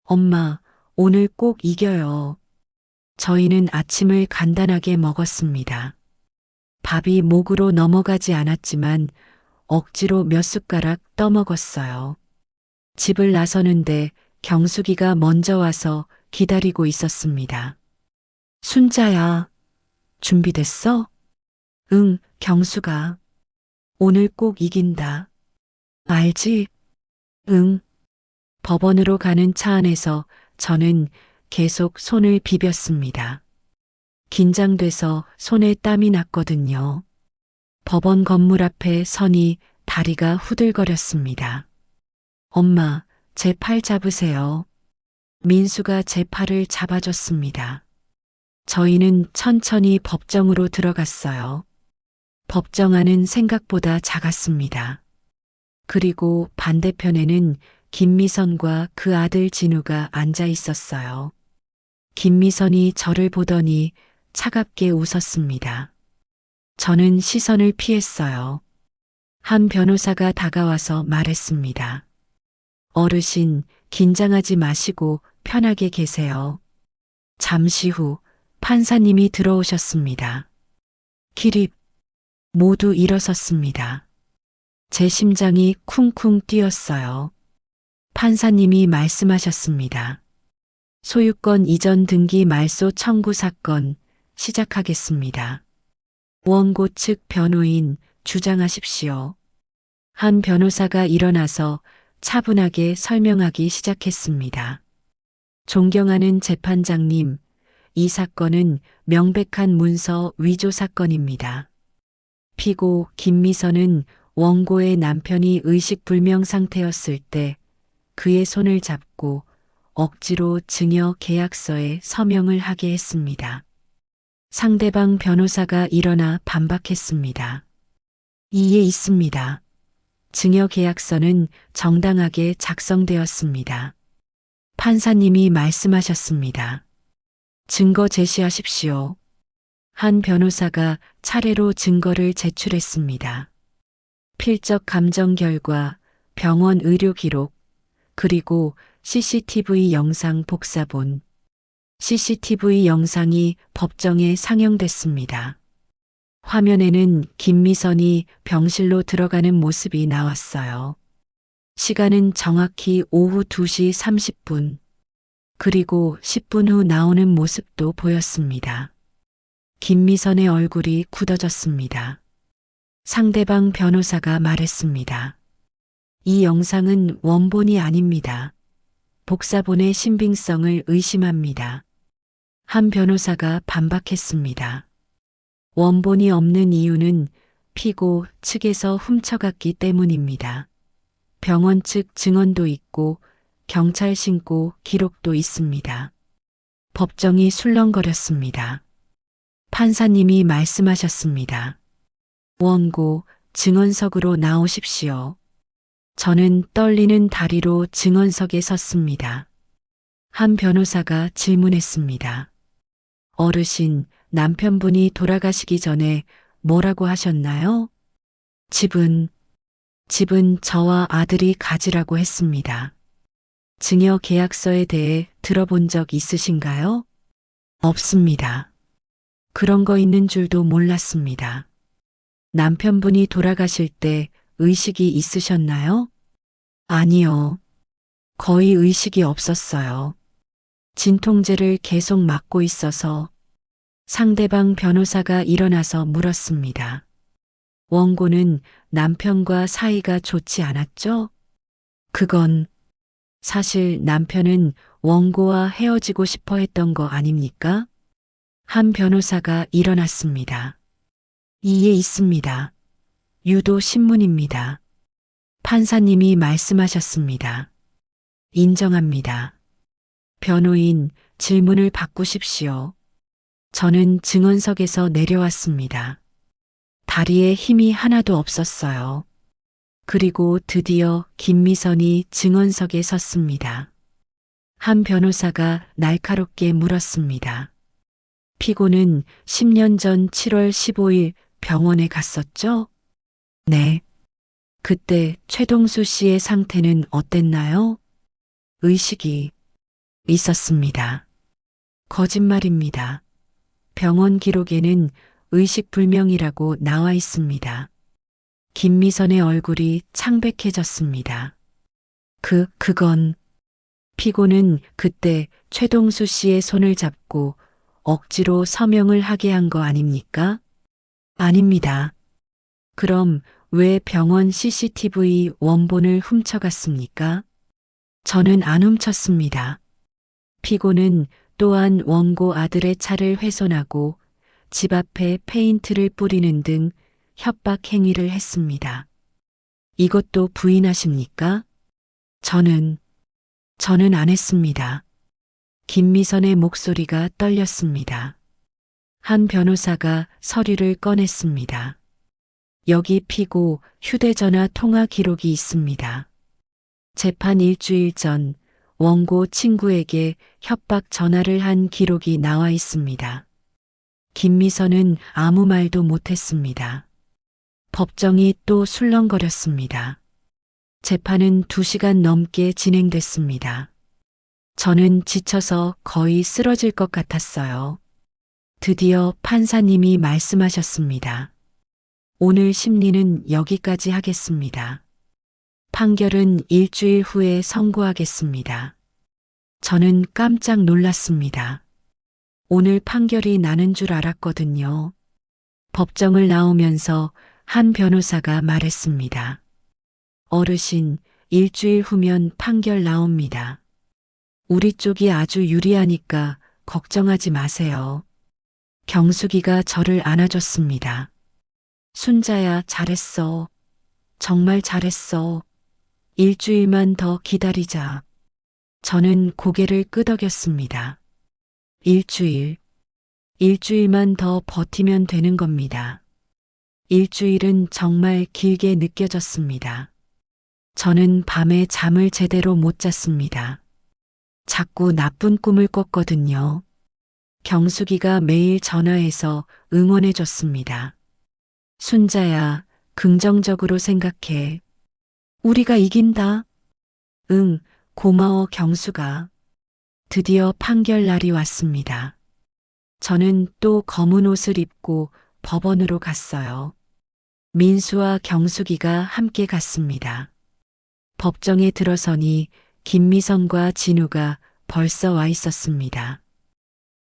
엄마, 오늘 꼭 이겨요. 저희는 아침을 간단하게 먹었습니다. 밥이 목으로 넘어가지 않았지만 억지로 몇 숟가락 떠먹었어요. 집을 나서는데 경숙이가 먼저 와서 기다리고 있었습니다. 순자야, 준비됐어? 응, 경수가. 오늘 꼭 이긴다. 알지? 응. 법원으로 가는 차 안에서 저는 계속 손을 비볐습니다. 긴장돼서 손에 땀이 났거든요. 법원 건물 앞에 서니 다리가 후들거렸습니다. 엄마, 제 팔 잡으세요. 민수가 제 팔을 잡아줬습니다. 저희는 천천히 법정으로 들어갔어요. 법정 안은 생각보다 작았습니다. 그리고 반대편에는 김미선과 그 아들 진우가 앉아 있었어요. 김미선이 저를 보더니 차갑게 웃었습니다. 저는 시선을 피했어요. 한 변호사가 다가와서 말했습니다. 어르신, 긴장하지 마시고 편하게 계세요. 잠시 후 판사님이 들어오셨습니다. 기립, 모두 일어섰습니다. 제 심장이 쿵쿵 뛰었어요. 판사님이 말씀하셨습니다. 소유권 이전 등기 말소 청구 사건 시작하겠습니다. 원고 측 변호인 주장하십시오. 한 변호사가 일어나서 차분하게 설명하기 시작했습니다. 존경하는 재판장님, 이 사건은 명백한 문서 위조 사건입니다. 피고 김미선은 원고의 남편이 의식불명 상태였을 때 그의 손을 잡고 억지로 증여 계약서에 서명을 하게 했습니다. 상대방 변호사가 일어나 반박했습니다. 이에 있습니다. 증여 계약서는 정당하게 작성되었습니다. 판사님이 말씀하셨습니다. 증거 제시하십시오. 한 변호사가 차례로 증거를 제출했습니다. 필적 감정 결과, 병원 의료 기록, 그리고 CCTV 영상 복사본. CCTV 영상이 법정에 상영됐습니다. 화면에는 김미선이 병실로 들어가는 모습이 나왔어요. 시간은 정확히 오후 2시 30분. 그리고 10분 후 나오는 모습도 보였습니다. 김미선의 얼굴이 굳어졌습니다. 상대방 변호사가 말했습니다. 이 영상은 원본이 아닙니다. 복사본의 신빙성을 의심합니다. 한 변호사가 반박했습니다. 원본이 없는 이유는 피고 측에서 훔쳐갔기 때문입니다. 병원 측 증언도 있고 경찰 신고 기록도 있습니다. 법정이 술렁거렸습니다. 판사님이 말씀하셨습니다. 원고, 증언석으로 나오십시오. 저는 떨리는 다리로 증언석에 섰습니다. 한 변호사가 질문했습니다. 어르신, 남편분이 돌아가시기 전에 뭐라고 하셨나요? 집은 저와 아들이 가지라고 했습니다. 증여 계약서에 대해 들어본 적 있으신가요? 없습니다. 그런 거 있는 줄도 몰랐습니다. 남편분이 돌아가실 때 의식이 있으셨나요? 아니요. 거의 의식이 없었어요. 진통제를 계속 맞고 있어서. 상대방 변호사가 일어나서 물었습니다. 원고는 남편과 사이가 좋지 않았죠? 그건 사실 남편은 원고와 헤어지고 싶어 했던 거 아닙니까? 한 변호사가 일어났습니다. 이에 있습니다. 유도 신문입니다. 판사님이 말씀하셨습니다. 인정합니다. 변호인, 질문을 바꾸십시오. 저는 증언석에서 내려왔습니다. 다리에 힘이 하나도 없었어요. 그리고 드디어 김미선이 증언석에 섰습니다. 한 변호사가 날카롭게 물었습니다. 피고는 10년 전 7월 15일 병원에 갔었죠? 네. 그때 최동수 씨의 상태는 어땠나요? 의식이 있었습니다. 거짓말입니다. 병원 기록에는 의식불명이라고 나와 있습니다. 김미선의 얼굴이 창백해졌습니다. 그건 피고는 그때 최동수 씨의 손을 잡고 억지로 서명을 하게 한 거 아닙니까? 아닙니다. 그럼 왜 병원 CCTV 원본을 훔쳐갔습니까? 저는 안 훔쳤습니다. 피고는 또한 원고 아들의 차를 훼손하고 집 앞에 페인트를 뿌리는 등 협박 행위를 했습니다. 이것도 부인하십니까? 저는 안 했습니다. 김미선의 목소리가 떨렸습니다. 한 변호사가 서류를 꺼냈습니다. 여기 피고 휴대전화 통화 기록이 있습니다. 재판 일주일 전 원고 친구에게 협박 전화를 한 기록이 나와 있습니다. 김미선은 아무 말도 못했습니다. 법정이 또 술렁거렸습니다. 재판은 2시간 넘게 진행됐습니다. 저는 지쳐서 거의 쓰러질 것 같았어요. 드디어 판사님이 말씀하셨습니다. 오늘 심리는 여기까지 하겠습니다. 판결은 일주일 후에 선고하겠습니다. 저는 깜짝 놀랐습니다. 오늘 판결이 나는 줄 알았거든요. 법정을 나오면서 한 변호사가 말했습니다. 어르신, 일주일 후면 판결 나옵니다. 우리 쪽이 아주 유리하니까 걱정하지 마세요. 경숙이가 저를 안아줬습니다. 순자야, 잘했어. 정말 잘했어. 일주일만 더 기다리자. 저는 고개를 끄덕였습니다. 일주일만 더 버티면 되는 겁니다. 일주일은 정말 길게 느껴졌습니다. 저는 밤에 잠을 제대로 못 잤습니다. 자꾸 나쁜 꿈을 꿨거든요. 경숙이가 매일 전화해서 응원해줬습니다. 순자야, 긍정적으로 생각해. 우리가 이긴다. 응, 고마워 경숙아. 드디어 판결 날이 왔습니다. 저는 또 검은 옷을 입고 법원으로 갔어요. 민수와 경숙이가 함께 갔습니다. 법정에 들어서니 김미선과 진우가 벌써 와 있었습니다.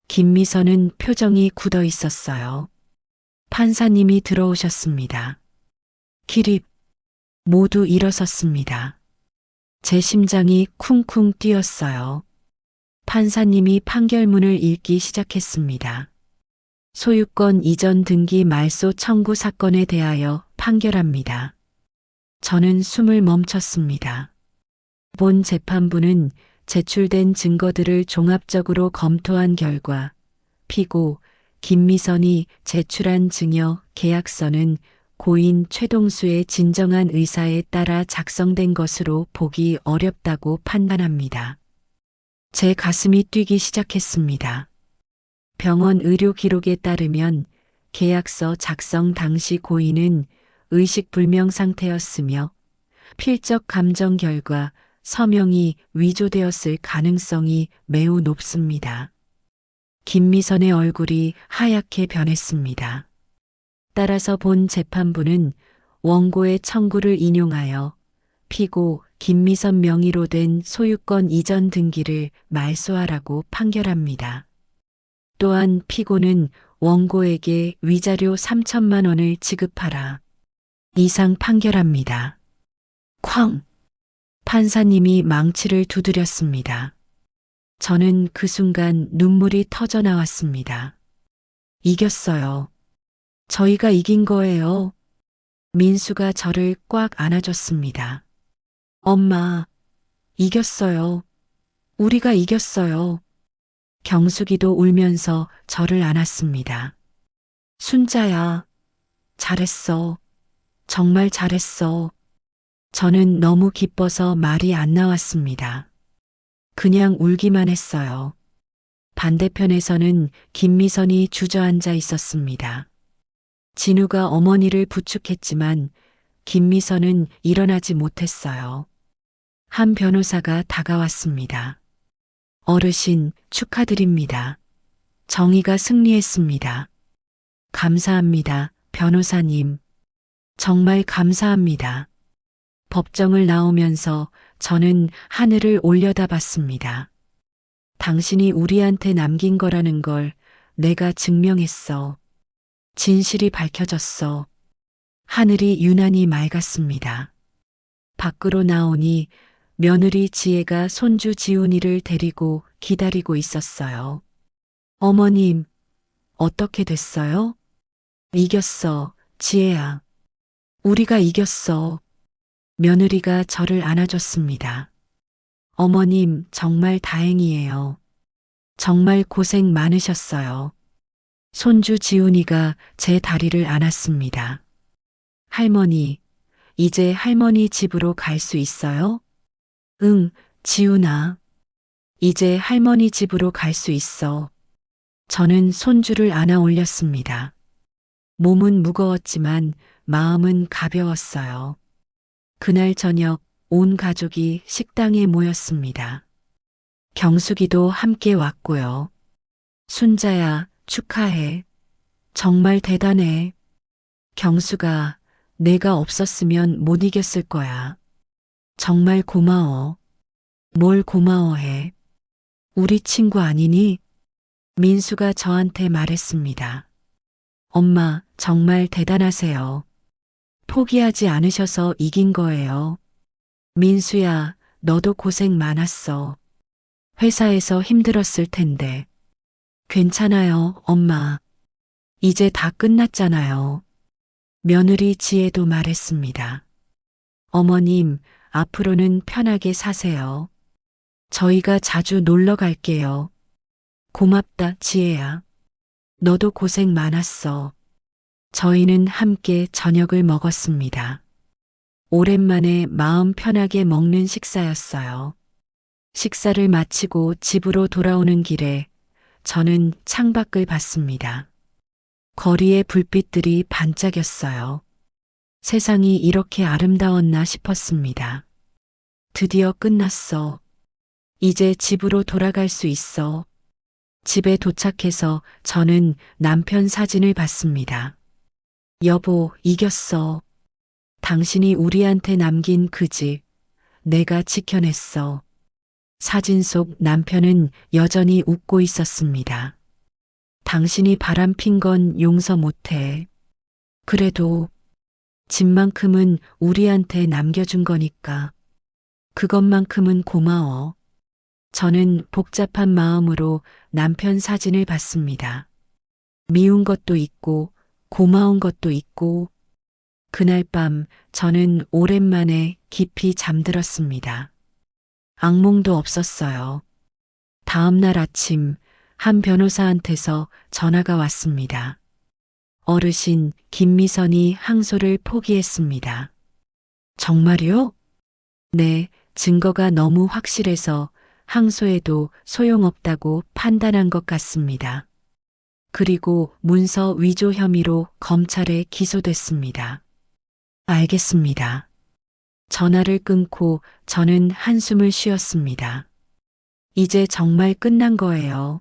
김미선은 표정이 굳어 있었어요. 판사님이 들어오셨습니다. 기립, 모두 일어섰습니다. 제 심장이 쿵쿵 뛰었어요. 판사님이 판결문을 읽기 시작했습니다. 소유권 이전 등기 말소 청구 사건에 대하여 판결합니다. 저는 숨을 멈췄습니다. 본 재판부는 제출된 증거들을 종합적으로 검토한 결과 피고 김미선이 제출한 증여 계약서는 고인 최동수의 진정한 의사에 따라 작성된 것으로 보기 어렵다고 판단합니다. 제 가슴이 뛰기 시작했습니다. 병원 의료 기록에 따르면 계약서 작성 당시 고인은 의식불명 상태였으며 필적 감정 결과 서명이 위조되었을 가능성이 매우 높습니다. 김미선의 얼굴이 하얗게 변했습니다. 따라서 본 재판부는 원고의 청구를 인용하여 피고 김미선 명의로 된 소유권 이전 등기를 말소하라고 판결합니다. 또한 피고는 원고에게 위자료 3천만 원을 지급하라. 이상 판결합니다. 쾅! 판사님이 망치를 두드렸습니다. 저는 그 순간 눈물이 터져 나왔습니다. 이겼어요. 저희가 이긴 거예요. 민수가 저를 꽉 안아줬습니다. 엄마, 이겼어요. 우리가 이겼어요. 경숙이도 울면서 저를 안았습니다. 순자야, 잘했어. 정말 잘했어. 저는 너무 기뻐서 말이 안 나왔습니다. 그냥 울기만 했어요. 반대편에서는 김미선이 주저앉아 있었습니다. 진우가 어머니를 부축했지만 김미선은 일어나지 못했어요. 한 변호사가 다가왔습니다. 어르신, 축하드립니다. 정의가 승리했습니다. 감사합니다, 변호사님. 정말 감사합니다. 법정을 나오면서 저는 하늘을 올려다봤습니다. 당신이 우리한테 남긴 거라는 걸 내가 증명했어. 진실이 밝혀졌어. 하늘이 유난히 맑았습니다. 밖으로 나오니 며느리 지혜가 손주 지훈이를 데리고 기다리고 있었어요. 어머님, 어떻게 됐어요? 이겼어, 지혜야. 우리가 이겼어. 며느리가 저를 안아줬습니다. 어머님, 정말 다행이에요. 정말 고생 많으셨어요. 손주 지훈이가 제 다리를 안았습니다. 할머니, 이제 할머니 집으로 갈 수 있어요? 응, 지훈아. 이제 할머니 집으로 갈 수 있어. 저는 손주를 안아 올렸습니다. 몸은 무거웠지만 마음은 가벼웠어요. 그날 저녁 온 가족이 식당에 모였습니다. 경숙이도 함께 왔고요. 순자야, 축하해. 정말 대단해. 경수가 내가 없었으면 못 이겼을 거야. 정말 고마워. 뭘 고마워해. 우리 친구 아니니? 민수가 저한테 말했습니다. 엄마, 정말 대단하세요. 포기하지 않으셔서 이긴 거예요. 민수야, 너도 고생 많았어. 회사에서 힘들었을 텐데. 괜찮아요, 엄마. 이제 다 끝났잖아요. 며느리 지혜도 말했습니다. 어머님, 앞으로는 편하게 사세요. 저희가 자주 놀러 갈게요. 고맙다, 지혜야. 너도 고생 많았어. 저희는 함께 저녁을 먹었습니다. 오랜만에 마음 편하게 먹는 식사였어요. 식사를 마치고 집으로 돌아오는 길에 저는 창밖을 봤습니다. 거리의 불빛들이 반짝였어요. 세상이 이렇게 아름다웠나 싶었습니다. 드디어 끝났어. 이제 집으로 돌아갈 수 있어. 집에 도착해서 저는 남편 사진을 봤습니다. 여보, 이겼어. 당신이 우리한테 남긴 그 집, 내가 지켜냈어. 사진 속 남편은 여전히 웃고 있었습니다. 당신이 바람핀 건 용서 못해. 그래도 집만큼은 우리한테 남겨준 거니까. 그것만큼은 고마워. 저는 복잡한 마음으로 남편 사진을 봤습니다. 미운 것도 있고 고마운 것도 있고. 그날 밤 저는 오랜만에 깊이 잠들었습니다. 악몽도 없었어요. 다음 날 아침 한 변호사한테서 전화가 왔습니다. 어르신 김미선이 항소를 포기했습니다. 정말요? 네, 증거가 너무 확실해서 항소해도 소용없다고 판단한 것 같습니다. 그리고 문서 위조 혐의로 검찰에 기소됐습니다. 알겠습니다. 전화를 끊고 저는 한숨을 쉬었습니다. 이제 정말 끝난 거예요.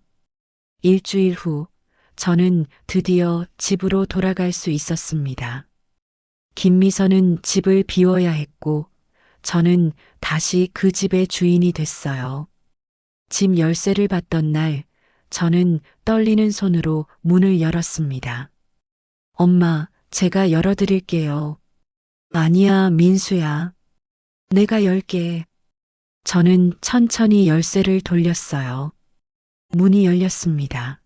일주일 후 저는 드디어 집으로 돌아갈 수 있었습니다. 김미선은 집을 비워야 했고 저는 다시 그 집의 주인이 됐어요. 집 열쇠를 받던 날 저는 떨리는 손으로 문을 열었습니다. 엄마, 제가 열어드릴게요. 아니야, 민수야. 내가 열게. 저는 천천히 열쇠를 돌렸어요. 문이 열렸습니다.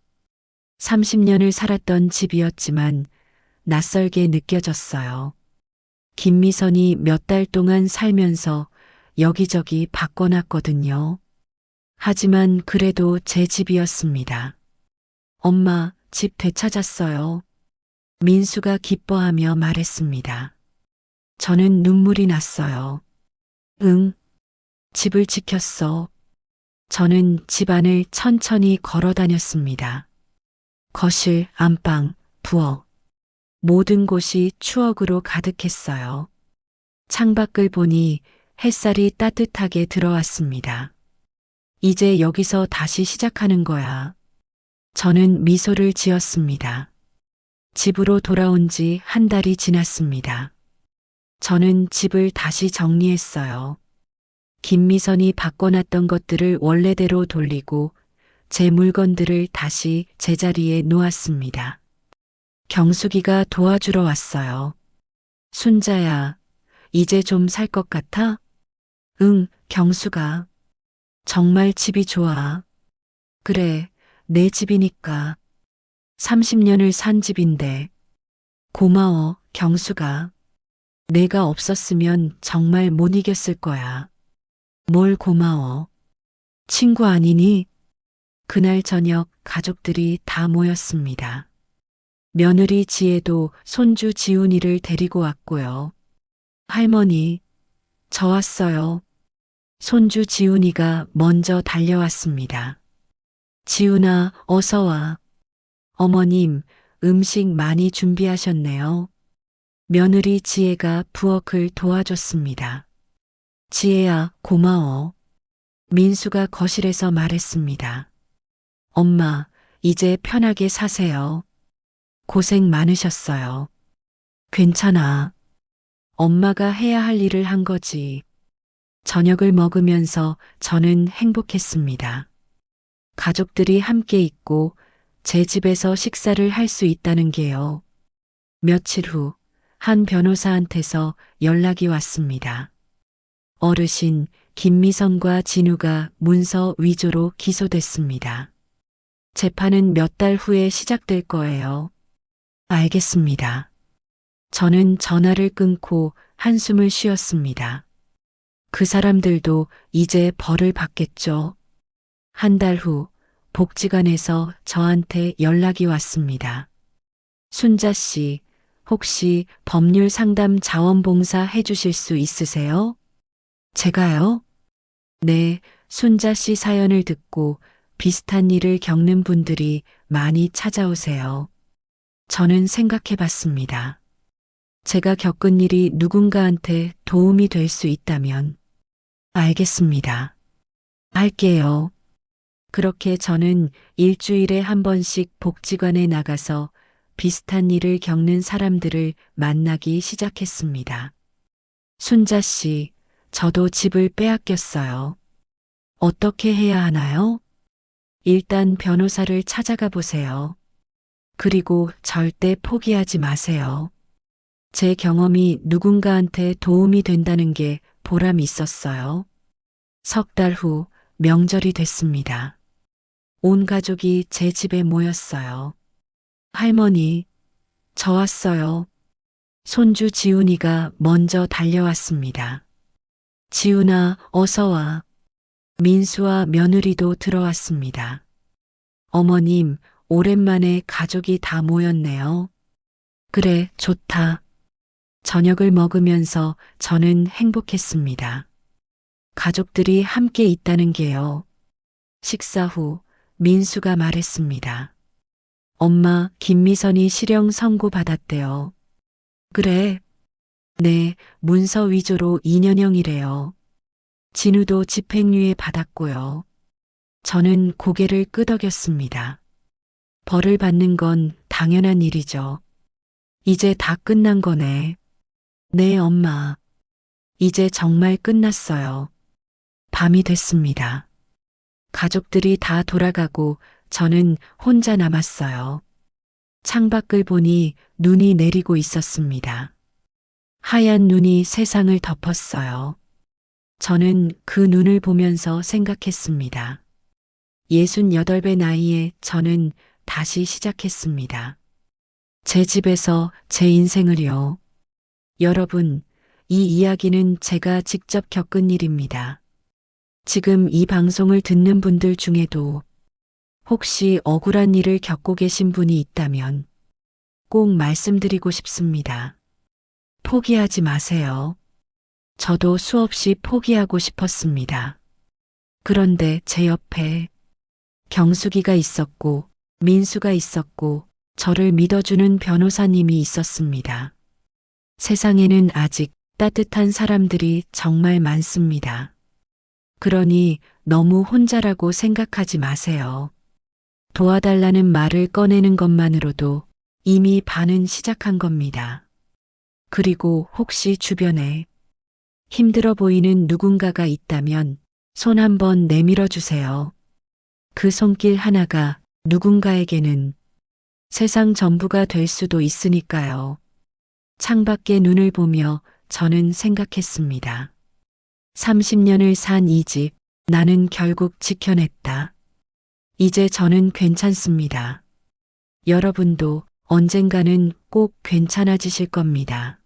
30년을 살았던 집이었지만 낯설게 느껴졌어요. 김미선이 몇 달 동안 살면서 여기저기 바꿔놨거든요. 하지만 그래도 제 집이었습니다. 엄마, 집 되찾았어요. 민수가 기뻐하며 말했습니다. 저는 눈물이 났어요. 응, 집을 지켰어. 저는 집 안을 천천히 걸어 다녔습니다. 거실, 안방, 부엌. 모든 곳이 추억으로 가득했어요. 창밖을 보니 햇살이 따뜻하게 들어왔습니다. 이제 여기서 다시 시작하는 거야. 저는 미소를 지었습니다. 집으로 돌아온 지 한 달이 지났습니다. 저는 집을 다시 정리했어요. 김미선이 바꿔놨던 것들을 원래대로 돌리고 제 물건들을 다시 제자리에 놓았습니다. 경숙이가 도와주러 왔어요. 순자야, 이제 좀 살 것 같아? 응, 경수가. 정말 집이 좋아. 그래, 내 집이니까. 30년을 산 집인데. 고마워, 경수가. 내가 없었으면 정말 못 이겼을 거야. 뭘 고마워. 친구 아니니? 그날 저녁 가족들이 다 모였습니다. 며느리 지혜도 손주 지훈이를 데리고 왔고요. 할머니, 저 왔어요. 손주 지훈이가 먼저 달려왔습니다. 지훈아, 어서 와. 어머님, 음식 많이 준비하셨네요. 며느리 지혜가 부엌을 도와줬습니다. 지혜야, 고마워. 민수가 거실에서 말했습니다. 엄마, 이제 편하게 사세요. 고생 많으셨어요. 괜찮아. 엄마가 해야 할 일을 한 거지. 저녁을 먹으면서 저는 행복했습니다. 가족들이 함께 있고 제 집에서 식사를 할 수 있다는 게요. 며칠 후 한 변호사한테서 연락이 왔습니다. 어르신 김미선과 진우가 문서 위조로 기소됐습니다. 재판은 몇 달 후에 시작될 거예요. 알겠습니다. 저는 전화를 끊고 한숨을 쉬었습니다. 그 사람들도 이제 벌을 받겠죠. 한 달 후 복지관에서 저한테 연락이 왔습니다. 순자 씨, 혹시 법률 상담 자원봉사 해주실 수 있으세요? 제가요? 네, 순자 씨 사연을 듣고 비슷한 일을 겪는 분들이 많이 찾아오세요. 저는 생각해 봤습니다. 제가 겪은 일이 누군가한테 도움이 될 수 있다면. 알겠습니다. 할게요. 그렇게 저는 일주일에 한 번씩 복지관에 나가서 비슷한 일을 겪는 사람들을 만나기 시작했습니다. 순자 씨, 저도 집을 빼앗겼어요. 어떻게 해야 하나요? 일단 변호사를 찾아가 보세요. 그리고 절대 포기하지 마세요. 제 경험이 누군가한테 도움이 된다는 게 보람이 있었어요. 석 달 후 명절이 됐습니다. 온 가족이 제 집에 모였어요. 할머니, 저 왔어요. 손주 지훈이가 먼저 달려왔습니다. 지훈아, 어서 와. 민수와 며느리도 들어왔습니다. 어머님, 오랜만에 가족이 다 모였네요. 그래, 좋다. 저녁을 먹으면서 저는 행복했습니다. 가족들이 함께 있다는 게요. 식사 후 민수가 말했습니다. 엄마, 김미선이 실형 선고받았대요. 그래. 네, 문서 위조로 2년형이래요. 진우도 집행유예 받았고요. 저는 고개를 끄덕였습니다. 벌을 받는 건 당연한 일이죠. 이제 다 끝난 거네. 네, 엄마. 이제 정말 끝났어요. 밤이 됐습니다. 가족들이 다 돌아가고 저는 혼자 남았어요. 창밖을 보니 눈이 내리고 있었습니다. 하얀 눈이 세상을 덮었어요. 저는 그 눈을 보면서 생각했습니다. 68배 나이에 저는 다시 시작했습니다. 제 집에서 제 인생을요. 여러분, 이 이야기는 제가 직접 겪은 일입니다. 지금 이 방송을 듣는 분들 중에도 혹시 억울한 일을 겪고 계신 분이 있다면 꼭 말씀드리고 싶습니다. 포기하지 마세요. 저도 수없이 포기하고 싶었습니다. 그런데 제 옆에 경숙이가 있었고 민수가 있었고 저를 믿어주는 변호사님이 있었습니다. 세상에는 아직 따뜻한 사람들이 정말 많습니다. 그러니 너무 혼자라고 생각하지 마세요. 도와달라는 말을 꺼내는 것만으로도 이미 반은 시작한 겁니다. 그리고 혹시 주변에 힘들어 보이는 누군가가 있다면 손 한번 내밀어 주세요. 그 손길 하나가 누군가에게는 세상 전부가 될 수도 있으니까요. 창밖에 눈을 보며 저는 생각했습니다. 30년을 산 이 집, 나는 결국 지켜냈다. 이제 저는 괜찮습니다. 여러분도 언젠가는 꼭 괜찮아지실 겁니다.